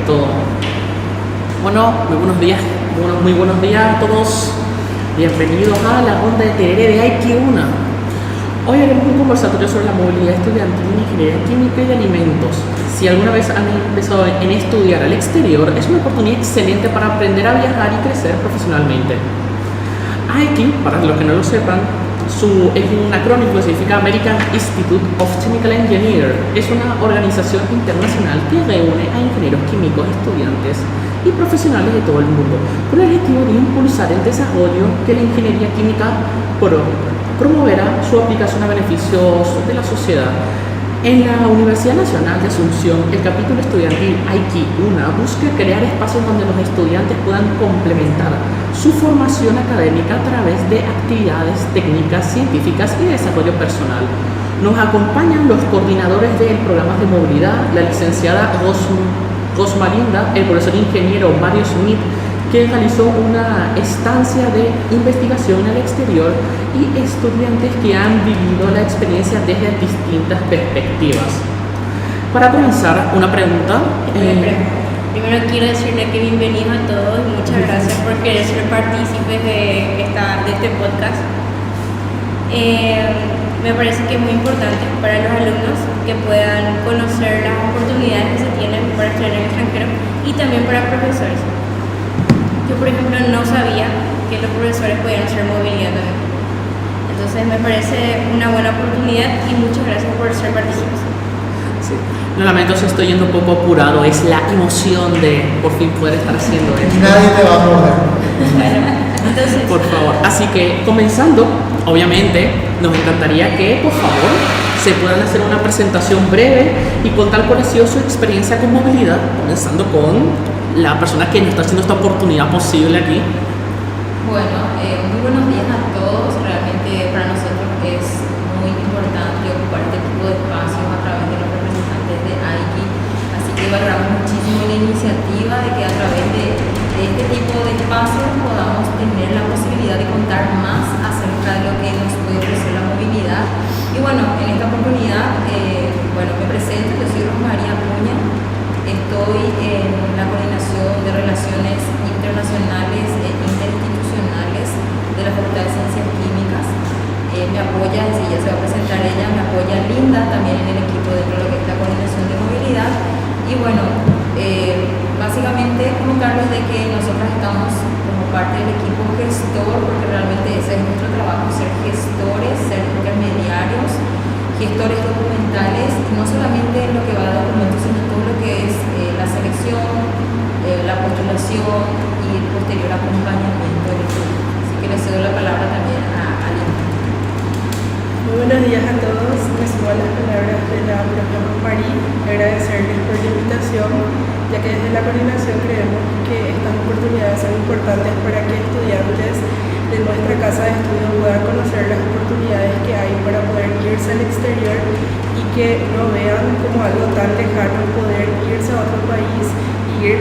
Perfecto. Bueno, muy buenos días a todos. Bienvenidos a la ronda de Terere de IQ1. Hoy haremos un conversatorio sobre la movilidad estudiantil en ingeniería química y de alimentos. Si alguna vez han empezado en estudiar al exterior, es una oportunidad excelente para aprender a viajar y crecer profesionalmente. IQ, para los que no lo sepan, es un acrónimo que significa American Institute of Chemical Engineers. Es una organización internacional que reúne a ingenieros químicos, estudiantes y profesionales de todo el mundo, con el objetivo de impulsar el desarrollo que la ingeniería química promoverá su aplicación a beneficios de la sociedad. En la Universidad Nacional de Asunción, el capítulo estudiantil IQ1 busca crear espacios donde los estudiantes puedan complementar su formación académica a través de actividades técnicas, científicas y de desarrollo personal. Nos acompañan los coordinadores del programa de movilidad, la licenciada Rosmarinda, el profesor ingeniero Mario Smith, que realizó una estancia de investigación en el exterior, y estudiantes que han vivido la experiencia desde distintas perspectivas. Para comenzar, una pregunta. Primero quiero decirle que bienvenidos a todos y muchas gracias por querer ser partícipes de este podcast. Me parece que es muy importante para los alumnos que puedan conocer las oportunidades que se tienen para estudiar en el extranjero y también para profesores. Yo, por ejemplo, no sabía que los profesores podían hacer movilidad también. Entonces me parece una buena oportunidad y muchas gracias por ser partícipes. Sí. Lo lamento si estoy yendo un poco apurado, es la emoción de por fin poder estar haciendo esto. Nadie te va a morder. Bueno, entonces, por favor. Así que comenzando, obviamente, nos encantaría que por favor se puedan hacer una presentación breve y contar cuál ha sido su experiencia con movilidad, comenzando con la persona que nos está haciendo esta oportunidad posible aquí. Bueno, muy buenos días a todos. Realmente para nosotros es muy importante ocupar este tipo de espacios a través de los representantes de AIKI, así que valoramos muchísimo la iniciativa de que a través de este tipo de espacios podamos tener la posibilidad de contar más acerca de lo que nos puede ofrecer la movilidad. Y bueno, en esta oportunidad, me presento, yo soy Rosmaría Puña, estoy en la coordinación de relaciones internacionales e interinstitucionales de la Facultad de Ciencias Químicas. Me apoya, ya se va a presentar ella, me apoya Linda también en el equipo dentro de lo que es la coordinación de movilidad. Y bueno, básicamente comentarles de que nosotros estamos como parte del equipo gestor, porque realmente ese es nuestro trabajo, ser gestores, ser intermediarios, gestores documentales, no solamente en lo que va a documentos, sino todo lo que es la selección, la postulación y el posterior acompañamiento del equipo. Así que les cedo la palabra también a Linda. Muy buenos días a todos. Me sumo a las palabras de la propia Marí, agradecerles por la invitación, ya que desde la coordinación creemos que estas oportunidades son importantes para que estudiantes de nuestra casa de estudio puedan conocer las oportunidades que hay para poder irse al exterior y que no vean como algo tan lejano poder irse a otro país, ir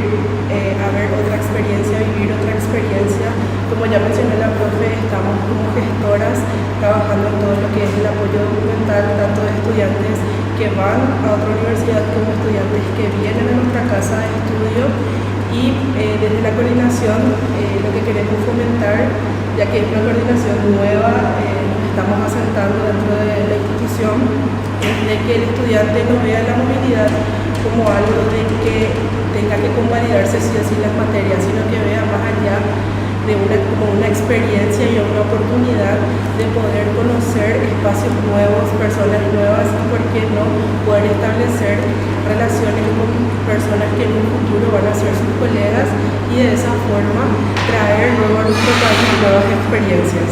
a ver otra experiencia, vivir otra experiencia. Como ya mencionó la profe, estamos como gestoras trabajando en todo lo que es el apoyo documental, tanto de estudiantes que van a otra universidad como estudiantes que vienen a nuestra casa de estudio. Y desde la coordinación lo que queremos fomentar, ya que es una coordinación nueva, nos estamos asentando dentro de la institución, es de que el estudiante no vea la movilidad como algo de que tenga que convalidarse sí o sí las materias, sino que vea más allá de como una experiencia y una oportunidad de poder conocer espacios nuevos, personas nuevas y, por qué no, poder establecer relaciones con personas que en un futuro van a ser sus colegas y de esa forma traer luego a nuestro país nuevas experiencias.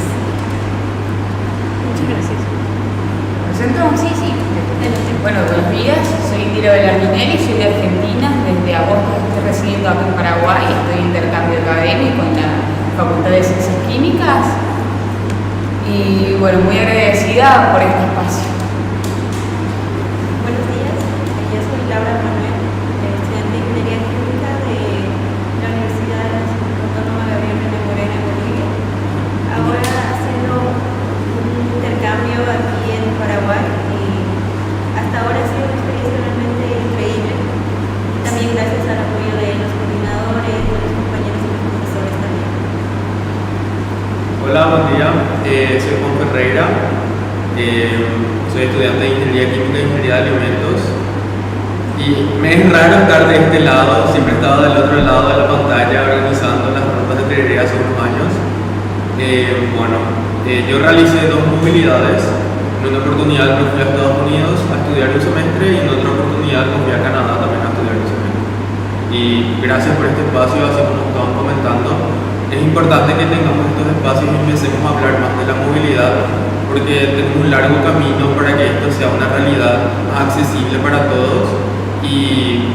muchas gracias. ¿Me presento? Sí. Bueno, buenos días, soy Indira Belardinelli, soy de Argentina, desde agosto estoy residiendo acá en Paraguay, estoy en intercambio académico en la Facultad de Ciencias Químicas y bueno, muy agradecida por este espacio. Buenos días, yo soy Laura Manuel, estudiante de Ingeniería Química de la Universidad Autónoma Gabriel Bello Moreno en Bolivia. Ahora haciendo un intercambio aquí en Paraguay y hasta ahora ha sido una experiencia realmente increíble. También gracias al apoyo de soy estudiante de Ingeniería Química e Ingeniería de Alimentos. Y me es raro estar de este lado, siempre he estado del otro lado de la pantalla organizando las rondas de TRE hace unos años. Yo realicé 2 movilidades. En una oportunidad me fui a Estados Unidos a estudiar un semestre y en otra oportunidad me fui a Canadá también a estudiar un semestre. Y gracias por este espacio, así como nos estaban comentando, es importante que tengamos estos espacios y empecemos a hablar más de la movilidad, porque tenemos un largo camino para que esto sea una realidad más accesible para todos y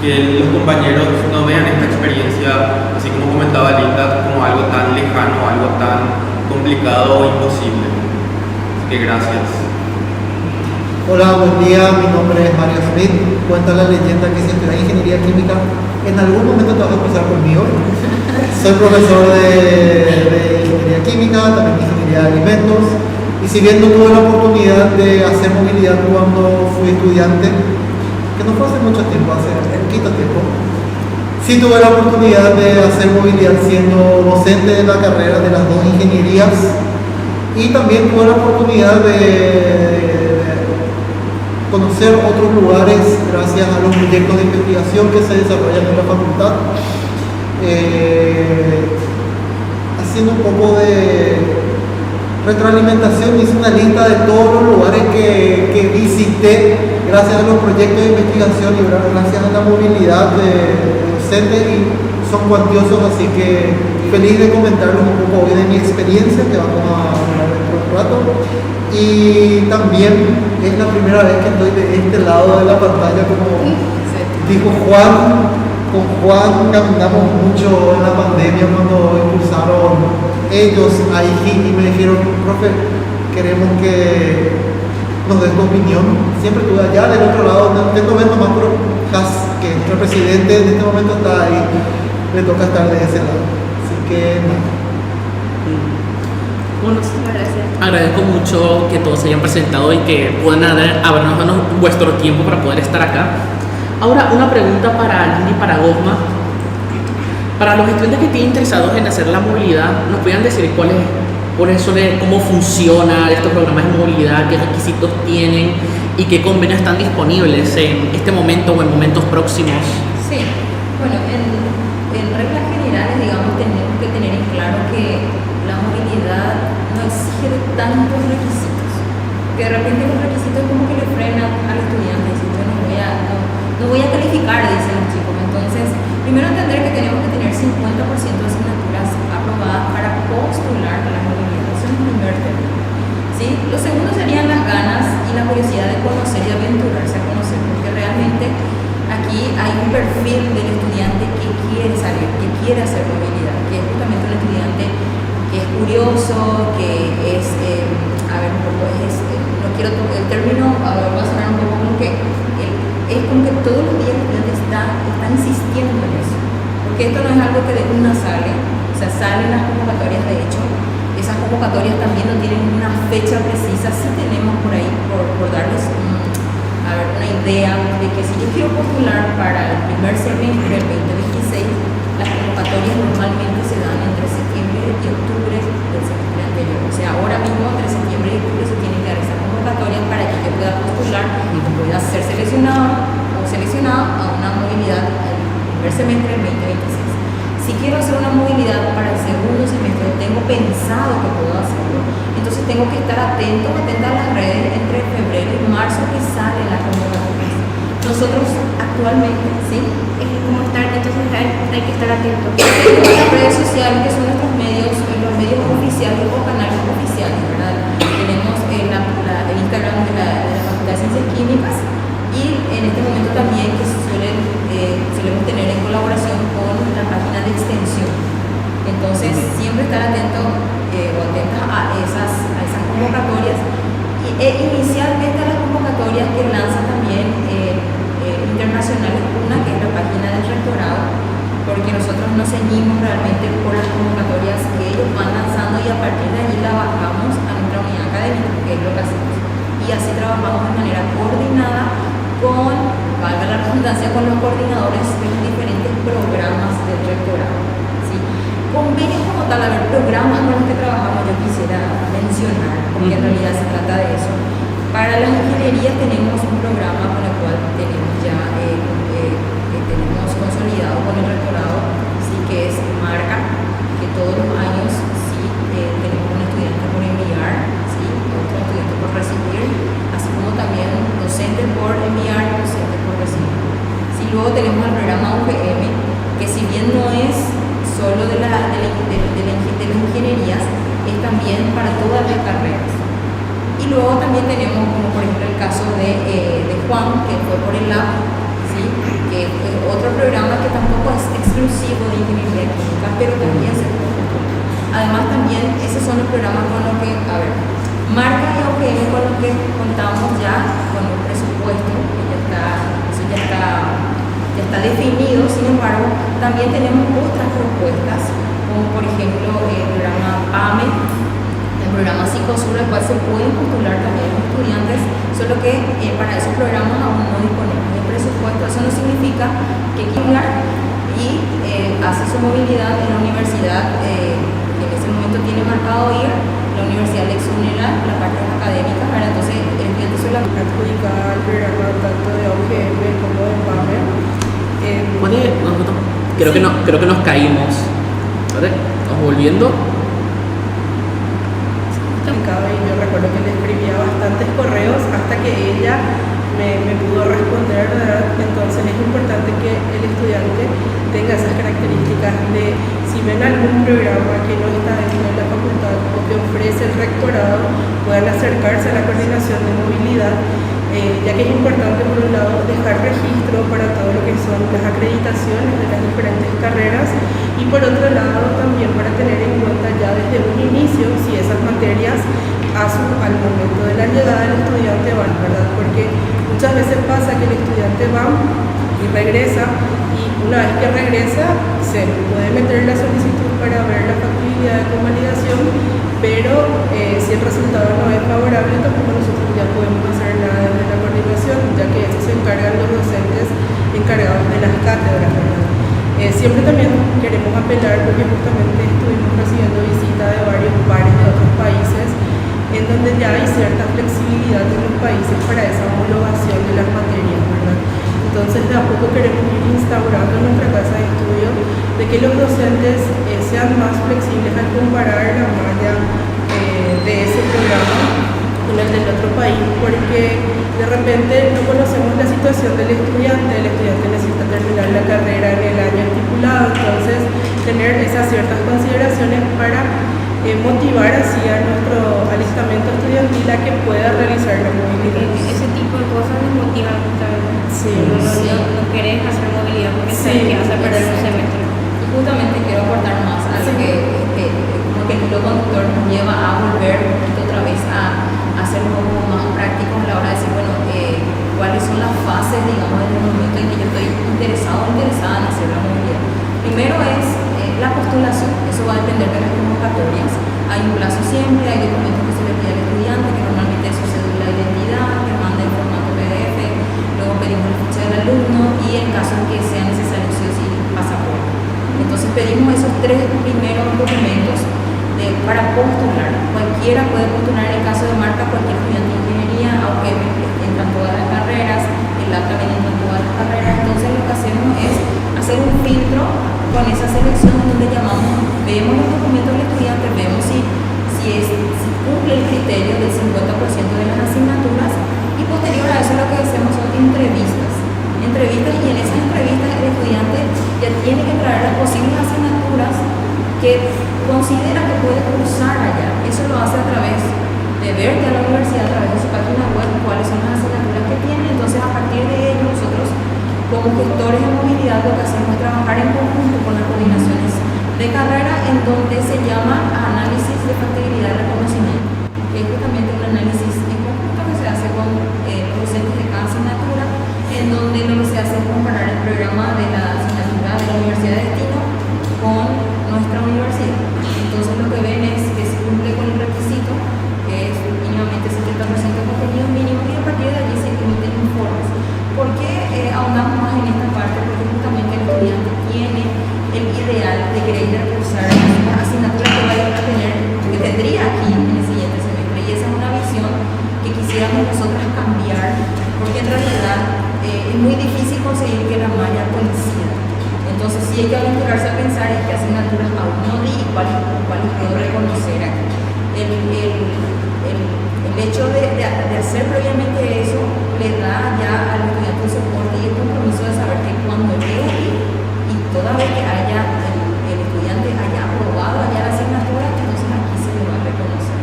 que los compañeros no vean esta experiencia, así como comentaba Linda, como algo tan lejano, algo tan complicado o imposible. Así que gracias. Hola, buen día, mi nombre es Mario Smith. Cuenta la leyenda que si estudias Ingeniería Química, en algún momento te vas a cruzar conmigo. Soy profesor de Ingeniería Química, también de Ingeniería de Alimentos. Y si bien no tuve la oportunidad de hacer movilidad cuando fui estudiante, que no fue hace mucho tiempo, hace poquito tiempo, sí tuve la oportunidad de hacer movilidad siendo docente de la carrera de las 2 ingenierías y también tuve la oportunidad de conocer otros lugares gracias a los proyectos de investigación que se desarrollan en la facultad. Haciendo un poco de retroalimentación, hice una lista de todos los lugares que visité gracias a los proyectos de investigación y gracias a la movilidad de docentes y son cuantiosos, así que feliz de comentarles un poco hoy de mi experiencia que vamos a hablar dentro de un rato. Y también es la primera vez que estoy de este lado de la pantalla, como dijo Juan. Con Juan caminamos mucho en la pandemia cuando impulsaron ellos a IGI y me dijeron, profe, queremos que nos des tu opinión. Siempre estuve allá del otro lado, no vendo más, pero Has, que nuestro presidente en este momento está ahí, le toca estar de ese lado. Así que Bueno, Gracias. agradezco mucho que todos se hayan presentado y que puedan habernos dado vuestro tiempo para poder estar acá. Ahora, una pregunta para Linda y para Gosma. Para los estudiantes que estén interesados en hacer la movilidad, ¿nos podrían decir cómo funciona estos programas de movilidad, qué requisitos tienen y qué convenios están disponibles en este momento o en momentos próximos? Sí, bueno, en reglas generales, digamos, tenemos que tener en claro que la movilidad no exige tantos requisitos, que de repente los requisitos como que le frenan al estudiante, diciendo, no voy a calificar, dicen los chicos. Entonces, primero entender que tenemos que tener 50% de asignaturas aprobadas para postular a la movilidad. Eso es el primer tema. ¿Sí? Lo segundo serían las ganas y la curiosidad de conocer y aventurarse a conocer, porque realmente aquí hay un perfil del estudiante que quiere salir, que quiere hacer movilidad, que es justamente un estudiante que es curioso, que es, no quiero tocar el término, va a sonar un poco como que es como que todos los días el estudiante está insistiendo en eso, porque esto no es algo que de una sale, o sea, salen las convocatorias. De hecho, esas convocatorias también no tienen una fecha precisa. Sí tenemos por ahí, por darles una idea de que si yo quiero postular para el primer semestre del 2026, las convocatorias normalmente se dan entre septiembre y octubre del semestre anterior. O sea, ahora mismo entre septiembre y octubre se tiene que dar esa convocatoria para que yo pueda postular y pueda ser seleccionado o seleccionada a una movilidad al primer semestre del 2026. Si quiero hacer una movilidad para el segundo semestre, tengo pensado que puedo hacerlo, entonces tengo que estar atenta a las redes entre febrero y marzo que salen las convocatorias. Nosotros actualmente, ¿sí? Entonces hay que estar atentos. Tenemos las redes sociales que son nuestros medios, los medios oficiales o canales oficiales, ¿verdad? Tenemos el Instagram de la Facultad de Ciencias Químicas y en este momento también que solemos tener en colaboración con la página de extensión. Entonces, siempre estar atento o atentas a esas convocatorias e inicialmente a las convocatorias que lanzan también internacionales, una que es la página del rectorado, porque nosotros nos ceñimos realmente por las convocatorias que ellos van lanzando y a partir de allí la bajamos a nuestra unidad académica, que es lo que hacemos. Y así trabajamos de manera coordinada valga la redundancia, con los coordinadores de los diferentes programas del rectorado. ¿Sí? Convenios como tal, programas con los que trabajamos, yo quisiera mencionar, porque en realidad se trata de eso. Para las ingenierías tenemos un programa con el cual tenemos ya tenemos consolidado con el rectorado, sí, que es Marca, que todos los años sí tenemos un estudiante por enviar, sí, otro estudiante por recibir, así como también docentes por enviar y docentes por recibir. Sí, luego tenemos el programa UPM, que si bien no es solo de las ingenierías, es también para todas las carreras. Y luego también tenemos, como por ejemplo el caso de Juan, que fue por el lab, ¿sí? Que es otro programa que tampoco es exclusivo de ingeniería química, pero también se puede controlar. Además también esos son los programas con los que, Marca y UPM con los que contamos ya con un presupuesto, que ya está definido. Sin embargo, también tenemos otras propuestas, como por ejemplo el programa PAME, el programa Psicosur, al cual se pueden postular también los estudiantes, solo que para esos programas aún no disponemos de presupuesto. Eso no significa que quieran y hace su movilidad en la universidad, que en ese momento tiene marcado ir, la Universidad Lex Unila, la parte académica, ¿verdad? Entonces el estudiante suele adjudicada al programa tanto de OGM como de PAME. Creo que nos caímos. ¿Vale? Vamos volviendo. Y yo recuerdo que le escribía bastantes correos hasta que ella me pudo responder, ¿verdad? Entonces es importante que el estudiante tenga esas características de, si ven algún programa que no está dentro de la facultad o que ofrece el rectorado, puedan acercarse a la coordinación de movilidad, ya que es importante por un lado dejar registro para todo lo que son las acreditaciones de las diferentes carreras y por otro lado también para tener en cuenta ya desde un inicio si esas materias al momento de la llegada del estudiante van, ¿verdad? Porque muchas veces pasa que el estudiante va y regresa y una vez que regresa se puede meter la solicitud para ver la factibilidad de convalidación, pero si el resultado no es favorable tampoco nosotros ya podemos hacer nada desde la coordinación, ya que eso se encargan los docentes encargados de las cátedras, ¿verdad? Siempre también queremos apelar porque justamente estuvimos recibiendo visita de varios pares de otros países en donde ya hay cierta flexibilidad en los países para esa homologación de las materias, ¿verdad? Entonces de a poco queremos ir instaurando en nuestra casa de estudio de que los docentes sean más flexibles al comparar la malla de ese programa con el del otro país, porque de repente no conocemos la situación del estudiante. El estudiante necesita terminar la carrera en el año estipulado, entonces tener esas ciertas consideraciones para motivar así a nuestro alistamento estudiantil a que pueda realizar la movilidad. Ese tipo de cosas nos motivan justamente. Sí, No querés hacer movilidad porque sabes que vas a perder un semestre. Y justamente quiero aportar más algo que como que el hilo conductor nos lleva a volver un poquito otra vez a hacer un poco más prácticos a la hora de decir, bueno, cuáles son las fases, digamos, desde el momento en que yo estoy interesado o interesada en hacer la movilidad. Primero es la postulación, eso va a depender de las convocatorias. Hay un plazo siempre, hay documentos que se le pide al estudiante, que normalmente es su cédula de identidad, que manda en formato PDF, luego pedimos la ficha del alumno y en caso en que sea necesario sí o sí pasaporte. Entonces pedimos esos 3 primeros documentos para postular. Cualquiera puede postular en el caso de Marca, cualquier estudiante de ingeniería, aunque entran todas las carreras, el lab también entran todas las carreras. Entonces lo que hacemos es hacer un filtro con esa selección donde vemos los documentos del estudiante, vemos si cumple el criterio del 50% de las asignaturas y posterior a eso lo que hacemos son entrevistas y en esas entrevistas el estudiante ya tiene que traer las posibles asignaturas que considera que puede cursar allá. Eso lo hace a través de ver ya la universidad a través de su página web cuáles son las asignaturas que tiene. Entonces a partir de ello nosotros como gestores de movilidad lo que hacemos es trabajar en conjunto con las coordinaciones de carrera en donde se llama análisis de factibilidad de reconocimiento, que es justamente un análisis en conjunto que se hace con los docentes de cada asignatura, en donde lo que se hace es comparar el programa de la asignatura de la Universidad de Destino con nuestra universidad. Entonces lo que ven es que se cumple con el requisito, que es mínimamente 70% de contenido mínimo, y a partir de allí se emiten informes. ¿Por qué ahondamos más en esta parte? Porque justamente el estudiante tiene el ideal de querer ir a cursar una asignatura que vaya a tener, que tendría aquí en el siguiente semestre, y esa es una visión que quisiéramos nosotros sí hay que aventurarse a pensar en qué asignaturas aún no di y cuáles puedo reconocer aquí. El hecho de hacer previamente eso le da ya al estudiante el soporte y el compromiso de saber que cuando llegue y toda vez que el estudiante haya aprobado ya la asignatura, entonces aquí se le va a reconocer.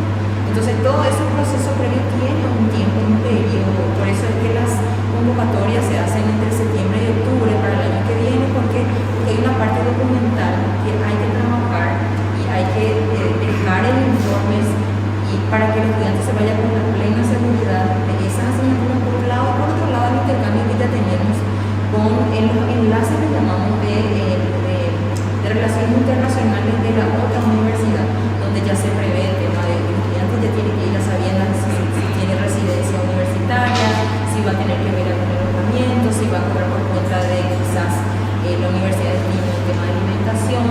Entonces todo ese proceso previo tiene un tiempo, un periodo, por eso es que las convocatorias se hacen entre septiembre y octubre para el año que viene, porque hay una parte documental que hay que trabajar y hay que dejar en informes y para que el estudiante se vaya con la plena seguridad de esas asignaturas por un lado y por otro lado el intercambio que ya tenemos con los enlaces que llamamos de relaciones internacionales de la otra universidad, donde ya se prevé el tema de que el estudiante ya tiene que ir a sabiendas si tiene residencia universitaria, si va a tener que ver algún alojamiento, si va a correr por cuenta de quizás la universidad de niños, el tema de alimentación.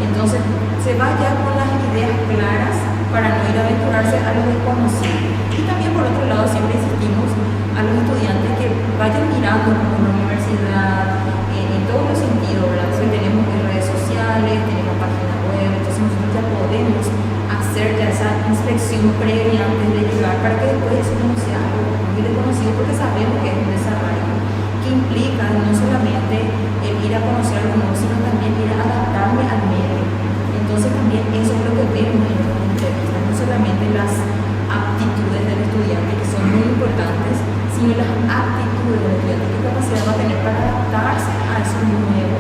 Entonces se va ya con las ideas claras para no ir a aventurarse a lo desconocido. Y también por otro lado siempre insistimos a los estudiantes que vayan mirando como la universidad en todos los sentidos, ¿verdad? Entonces tenemos redes sociales, tenemos página web, entonces nosotros ya podemos hacer ya esa inspección previa antes de llegar para que después eso no sea algo muy desconocido, porque sabemos que es un desarrollo que implica no solamente el ir a conocer algo nuevo, sino también ir a adaptarme al medio. Entonces también eso es lo que vemos en las entrevistas, no solamente las aptitudes del estudiante, que son muy importantes, sino las aptitudes del estudiante, qué capacidad va a tener para adaptarse a eso nuevo,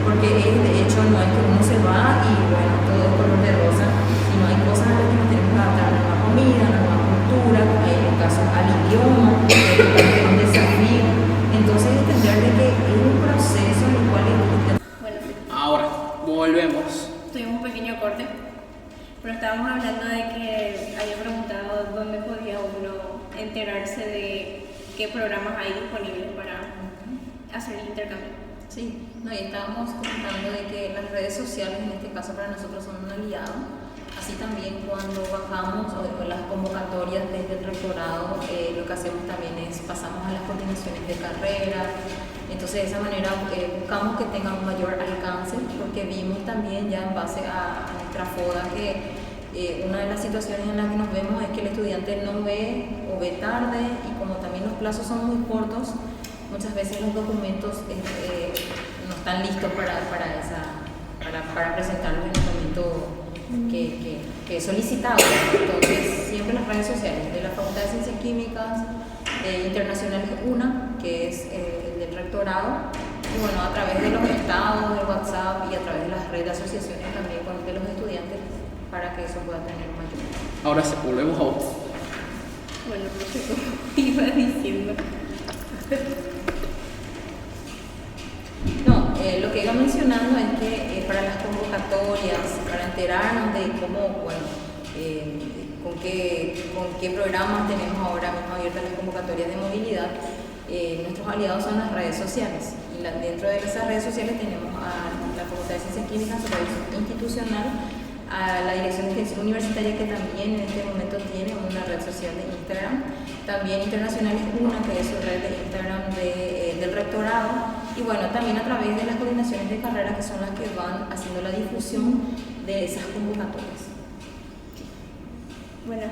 porque de hecho no es que uno se va y bueno, todo es color de rosa, sino hay cosas a las que nos tenemos que adaptar, a la nueva comida, a la nueva cultura, en el caso al idioma, es un desafío. Entonces entender de que es un proceso en el cual Bueno, Ahora, volvemos. tuvimos un pequeño corte, pero estábamos hablando de que había preguntado dónde podía uno enterarse de qué programas hay disponibles para hacer el intercambio. Sí, no, y estábamos comentando de que las redes sociales en este caso para nosotros son un aliado. Así también cuando bajamos o las convocatorias desde el rectorado, lo que hacemos también es pasamos a las coordinaciones de carrera. Entonces de esa manera buscamos que tengan un mayor alcance, porque vimos también ya en base a nuestra FODA que una de las situaciones en las que nos vemos es que el estudiante no ve o ve tarde, y como también los plazos son muy cortos, muchas veces los documentos no están listos para presentarlos en el momento que es solicitado. Entonces siempre las redes sociales de la Facultad de Ciencias Químicas, internacionales una, que es el del rectorado, y bueno, a través de los estados, de WhatsApp y a través de las redes de asociaciones también de los estudiantes, para que eso pueda tener mayor. Ahora sí, volvemos a vos. Bueno, porque como iba diciendo. No, lo que iba mencionando es que para las convocatorias, para enterarnos de cómo, bueno, con qué programas tenemos ahora mismo abiertas las convocatorias de movilidad, nuestros aliados son las redes sociales. Y dentro de esas redes sociales tenemos a la Facultad de Ciencias Químicas, su revisión institucional, a la Dirección de Extensión Universitaria, que también en este momento tiene una red social de Instagram, también Internacionales una, que es su red de Instagram del rectorado, y bueno, también a través de las coordinaciones de carrera, que son las que van haciendo la difusión de esas convocatorias. Bueno,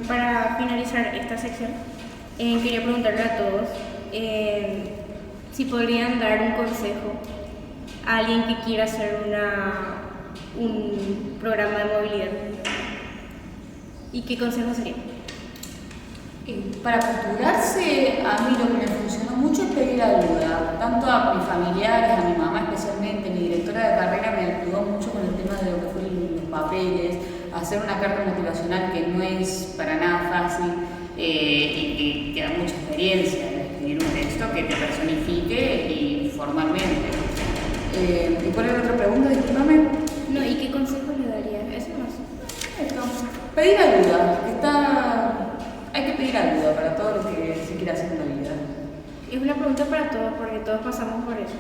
para finalizar esta sección, quería preguntarle a todos si podrían dar un consejo a alguien que quiera hacer un programa de movilidad. ¿Y qué consejo sería? Para postularse, a mí lo que me funcionó mucho es pedir ayuda, tanto a mis familiares, a mi mamá especialmente. Mi directora de carrera me ayudó mucho con el tema de lo que fueron los papeles, hacer una carta motivacional que no es para nada fácil y que da mucha experiencia en escribir un texto que te personifique y formalmente. ¿Y cuál era la otra pregunta? Discúlpame. No, ¿y qué consejo le daría? Eso más. Esto. Pedir ayuda. Hay que pedir ayuda para todo lo que se quiera hacer en la vida. Es una pregunta para todos, porque todos pasamos por eso.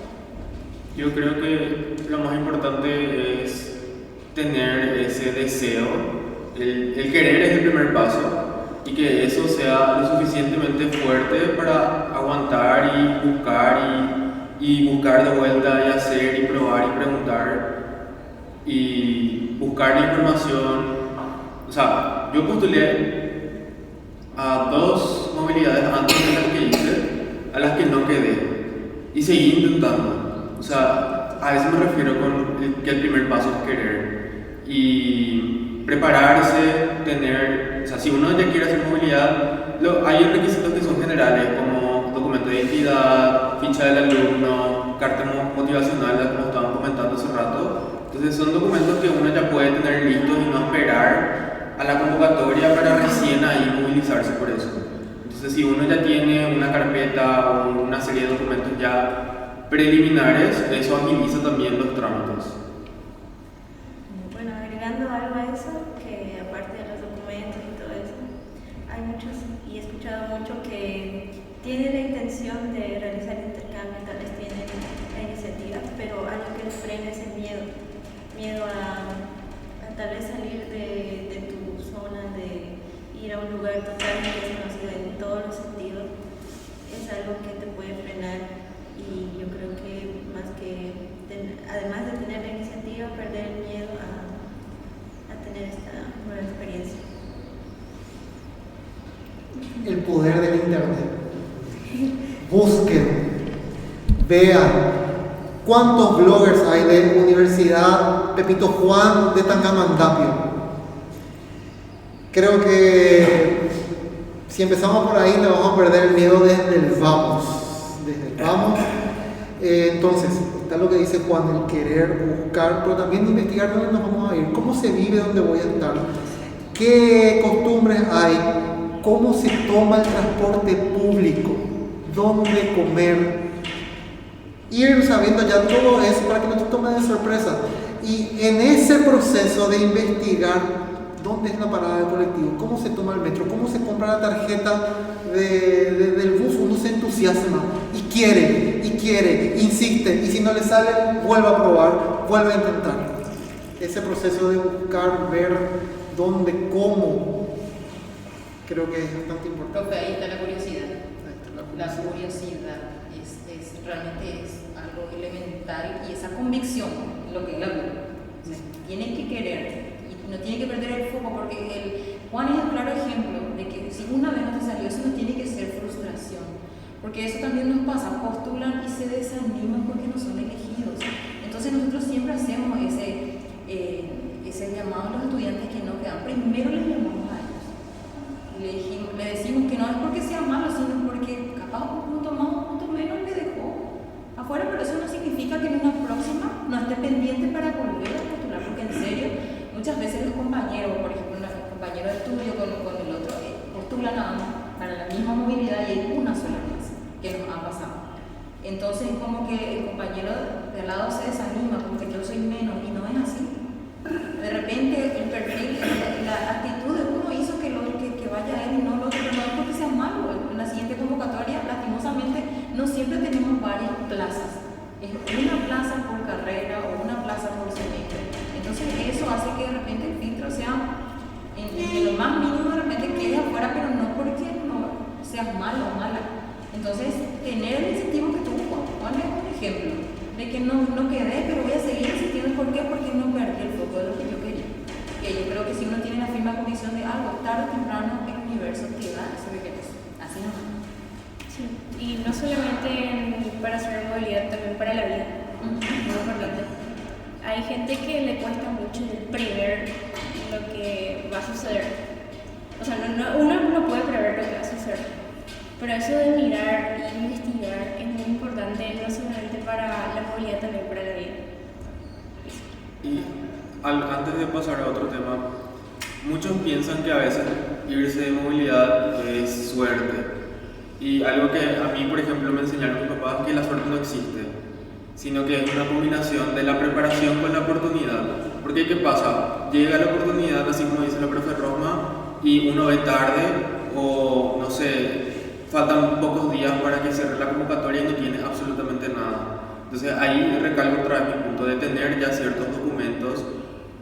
Yo creo que lo más importante es tener ese deseo, el querer es el primer paso, y que eso sea lo suficientemente fuerte para aguantar y buscar y buscar de vuelta y hacer y probar y preguntar y buscar la información. O sea, yo postulé a 2 movilidades antes de las que hice, a las que no quedé y seguí intentando. O sea, a eso me refiero con que el primer paso es querer y prepararse, tener, o sea, si uno ya quiere hacer movilidad, hay requisitos que son generales como documento de identidad, ficha del alumno, carta motivacional, como estaban comentando hace rato. Entonces son documentos que uno ya puede tener listos y no esperar a la convocatoria para recién ahí movilizarse por eso. Entonces si uno ya tiene una carpeta o una serie de documentos ya preliminares, eso agiliza también los trámites. Bueno, agregando algo a eso, que aparte de los documentos y todo eso, hay muchos, y he escuchado mucho que tienen la intención de realizar intercambio, tal vez tienen la iniciativa, pero algo que les frena es el miedo a tal vez salir de tu zona, de ir a un lugar totalmente desconocido en todos los sentidos, es algo que te puede frenar. Y yo creo que más que, además de tener la iniciativa, perder el miedo a tener esta nueva experiencia. El poder del internet. Busquen, vean cuántos bloggers hay de Universidad Pepito Juan de Tangamandapio. Creo que si empezamos por ahí, le vamos a perder el miedo desde el vamos. Entonces, está lo que dice Juan, el querer, buscar, pero también investigar dónde nos vamos a ir, cómo se vive, dónde voy a estar, qué costumbres hay, cómo se toma el transporte público, dónde comer. Ir sabiendo ya todo eso para que no te tome de sorpresa. Y en ese proceso de investigar dónde es la parada del colectivo, cómo se toma el metro, cómo se compra la tarjeta del bus, uno se entusiasma y quiere, insiste, y si no le sale, vuelve a probar, vuelve a intentar. Ese proceso de buscar, ver dónde, cómo, creo que es bastante importante. Profe, ahí está la curiosidad. La curiosidad realmente es algo elemental, y esa convicción, lo que es la vida. O sea, tiene que querer y no tiene que perder el foco, porque Juan es un claro ejemplo de que si una vez no te salió, eso no tiene que ser frustración, porque eso también nos pasa, postulan y se desaniman porque no son elegidos. Entonces nosotros siempre hacemos ese llamado a los estudiantes que no quedan. Primero les llamamos a ellos y le decimos que no es porque sea malo, sino porque capaz un punto más, un punto menos le dejó afuera, pero eso no significa que en una próxima no esté pendiente para volver a postular, porque en serio, muchas veces los compañeros, por ejemplo, un compañero de estudio con el otro, postulan a ambos para la misma movilidad y hay una sola clase que nos ha pasado. Entonces, como que el compañero de al lado se desanima, como que yo soy menos, y no es así. De repente, el perfil, la actitud de uno hizo que vaya él y no lo otro, pero no es porque sea malo. En la siguiente convocatoria, lastimosamente, no siempre tenemos varias plazas. Es una plaza por carrera o una plaza por semestre. Entonces, eso hace que de repente el filtro sea en lo más mínimo, de repente quede afuera, pero no porque no seas malo o mala. Entonces, tener el incentivo que tuvo Juan es un ejemplo de que no quedé, pero voy a seguir insistiendo. ¿Por qué? Porque no perdí el foco de lo que yo quería. Que yo creo que si uno tiene la firme convicción de algo, tarde o temprano el universo te da eso que quieres. Así nomás. Sí, y no solamente para hacer movilidad, también para la vida. Muy importante. Hay gente que le cuesta mucho el prever lo que va a suceder. O sea, uno no puede prever lo que va a suceder. Pero eso de mirar e investigar es muy importante, no solamente para la movilidad, también para la vida. Y antes de pasar a otro tema, muchos piensan que a veces irse de movilidad es suerte. Y algo que a mí, por ejemplo, me enseñaron mis papás es que la suerte no existe, sino que es una combinación de la preparación con la oportunidad. Porque ¿qué pasa? Llega la oportunidad, así como dice la profe Rosma, y uno ve tarde, o no sé, faltan pocos días para que cierre la convocatoria y no tiene absolutamente nada. Entonces ahí recalco otra vez mi punto de tener ya ciertos documentos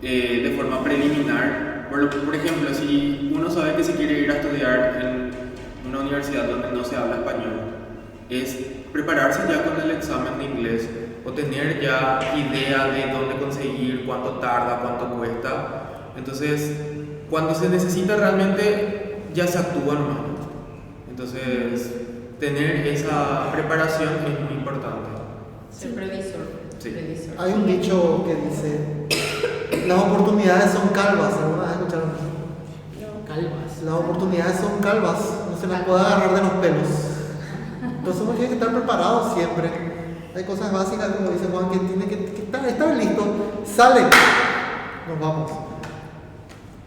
de forma preliminar. Por ejemplo, si uno sabe que se quiere ir a estudiar en una universidad donde no se habla español, es prepararse ya con el examen de inglés o tener ya idea de dónde conseguir, cuánto tarda, cuánto cuesta. Entonces, cuando se necesita realmente, ya se actúa nomás. Entonces, tener esa preparación es muy importante. Ser previsor. Sí. Previsor. Hay un dicho que dice, las oportunidades son calvas. ¿Alguna vez escucharon eso? Calvas. Las oportunidades son calvas, no se las puede agarrar de los pelos. Entonces uno tiene que estar preparado siempre. Hay cosas básicas, como dice Juan, que tiene que estar listo. Sale, nos vamos.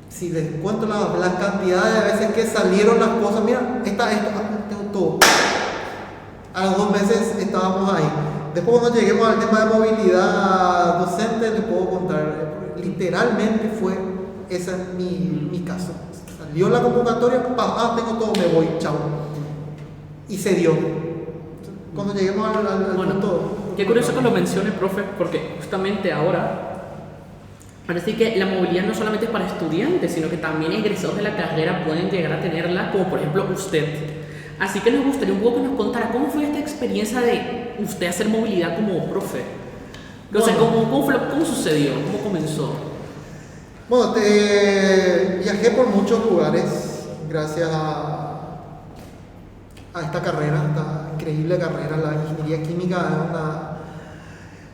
Si les cuento la cantidad de veces que salieron las cosas, mira, tengo todo. A los 2 meses estábamos ahí. Después cuando lleguemos al tema de movilidad docente, les puedo contar, literalmente fue ese mi caso. Salió la convocatoria, tengo todo, me voy, chao. Y se dio. Cuando lleguemos al punto... Qué curioso que lo mencione, profe, porque justamente ahora parece que la movilidad no solamente es para estudiantes, sino que también egresados de la carrera pueden llegar a tenerla, como por ejemplo usted. Así que nos gustaría un poco que nos contara cómo fue esta experiencia de usted hacer movilidad como profe. O sea, ¿cómo sucedió? ¿Cómo comenzó? Bueno, viajé por muchos lugares gracias a esta carrera, esta increíble carrera. La ingeniería química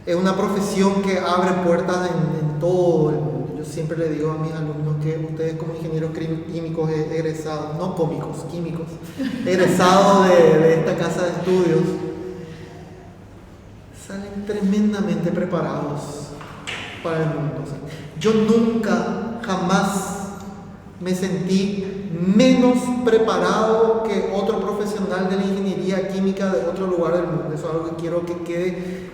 es una profesión que abre puertas en todo el mundo. Yo siempre le digo a mis alumnos que ustedes como ingenieros químicos egresados, no cómicos, químicos, egresados de esta casa de estudios, salen tremendamente preparados para el mundo. O sea, yo nunca, jamás me sentí menos preparado que otro profesional de la ingeniería química de otro lugar del mundo. Eso es algo que quiero que quede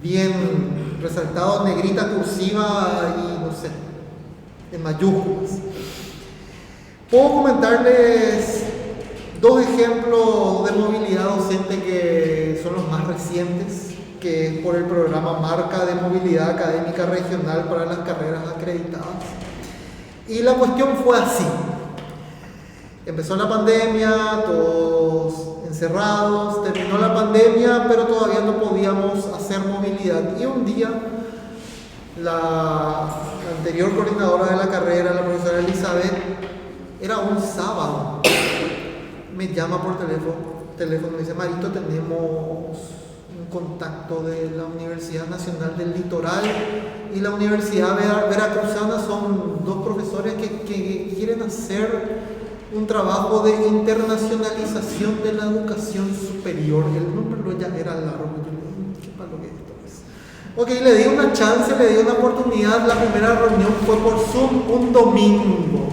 bien resaltado, negrita, cursiva y no sé, en mayúsculas. Puedo comentarles 2 ejemplos de movilidad docente que son los más recientes, que es por el programa Marca de Movilidad Académica Regional para las carreras acreditadas. Y la cuestión fue así. Empezó la pandemia, todos encerrados, terminó la pandemia, pero todavía no podíamos hacer movilidad. Y un día, la anterior coordinadora de la carrera, la profesora Elizabeth, era un sábado, me llama por teléfono, me dice: Marito, tenemos un contacto de la Universidad Nacional del Litoral y la Universidad Veracruzana, son 2 profesores que quieren hacer un trabajo de internacionalización de la educación superior. El nombre ya era largo. Yo le dije: ¿qué palo que esto es? Ok, le di una chance, le di una oportunidad. La primera reunión fue por Zoom un domingo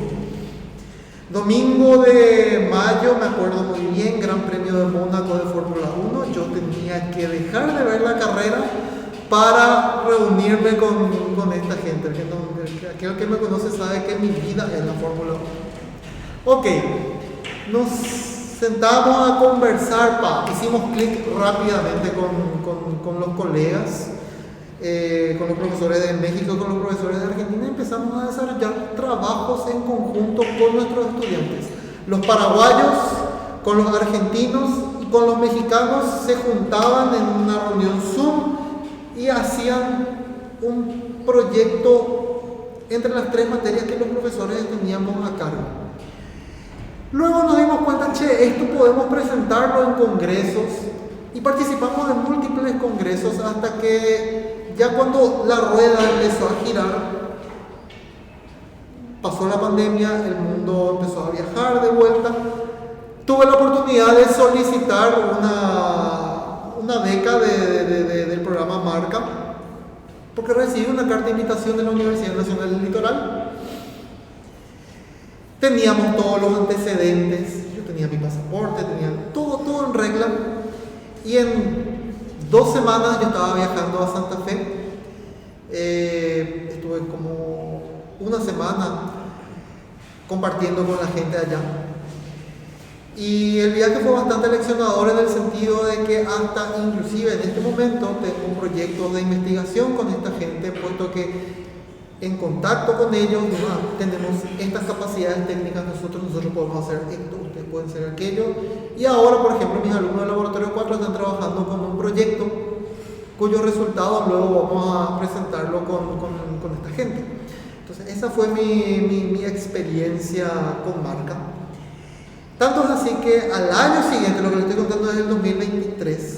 de mayo, me acuerdo muy bien, Gran Premio de Mónaco de Fórmula 1. Yo tenía que dejar de ver la carrera para reunirme con esta gente. Aquel que me conoce sabe que mi vida es la Fórmula 1. Ok, nos sentamos a conversar, hicimos clic rápidamente con los colegas, con los profesores de México, con los profesores de Argentina, y empezamos a desarrollar trabajos en conjunto con nuestros estudiantes. Los paraguayos con los argentinos y con los mexicanos se juntaban en una reunión Zoom y hacían un proyecto entre las 3 materias que los profesores teníamos a cargo. Luego nos dimos cuenta, esto podemos presentarlo en congresos, y participamos en múltiples congresos hasta que ya cuando la rueda empezó a girar, pasó la pandemia, el mundo empezó a viajar de vuelta. Tuve la oportunidad de solicitar una beca del programa Marca, porque recibí una carta de invitación de la Universidad Nacional del Litoral. Teníamos todos los antecedentes, yo tenía mi pasaporte, tenía todo en regla, y en 2 semanas yo estaba viajando a Santa Fe. Estuve como 1 semana compartiendo con la gente allá, y el viaje fue bastante leccionador en el sentido de que hasta inclusive en este momento tengo un proyecto de investigación con esta gente, puesto que en contacto con ellos tenemos estas capacidades técnicas, nosotros podemos hacer esto, ustedes pueden ser aquello. Y ahora, por ejemplo, mis alumnos del laboratorio 4 están trabajando con un proyecto cuyos resultados luego vamos a presentarlo con esta gente. Entonces, esa fue mi experiencia con marca. Tanto es así que al año siguiente, lo que les estoy contando es el 2023,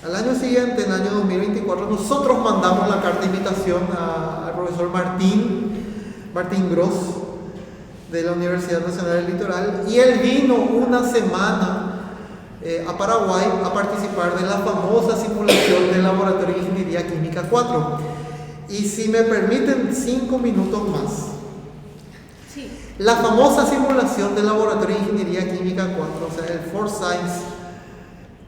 al año siguiente, en el año 2024, nosotros mandamos la carta de invitación al profesor Martín Gross, de la Universidad Nacional del Litoral, y él vino una semana a Paraguay a participar de la famosa simulación del Laboratorio de Ingeniería Química 4. Y si me permiten 5 minutos más, Sí. la famosa simulación del Laboratorio de Ingeniería Química 4, o sea, el Forsyth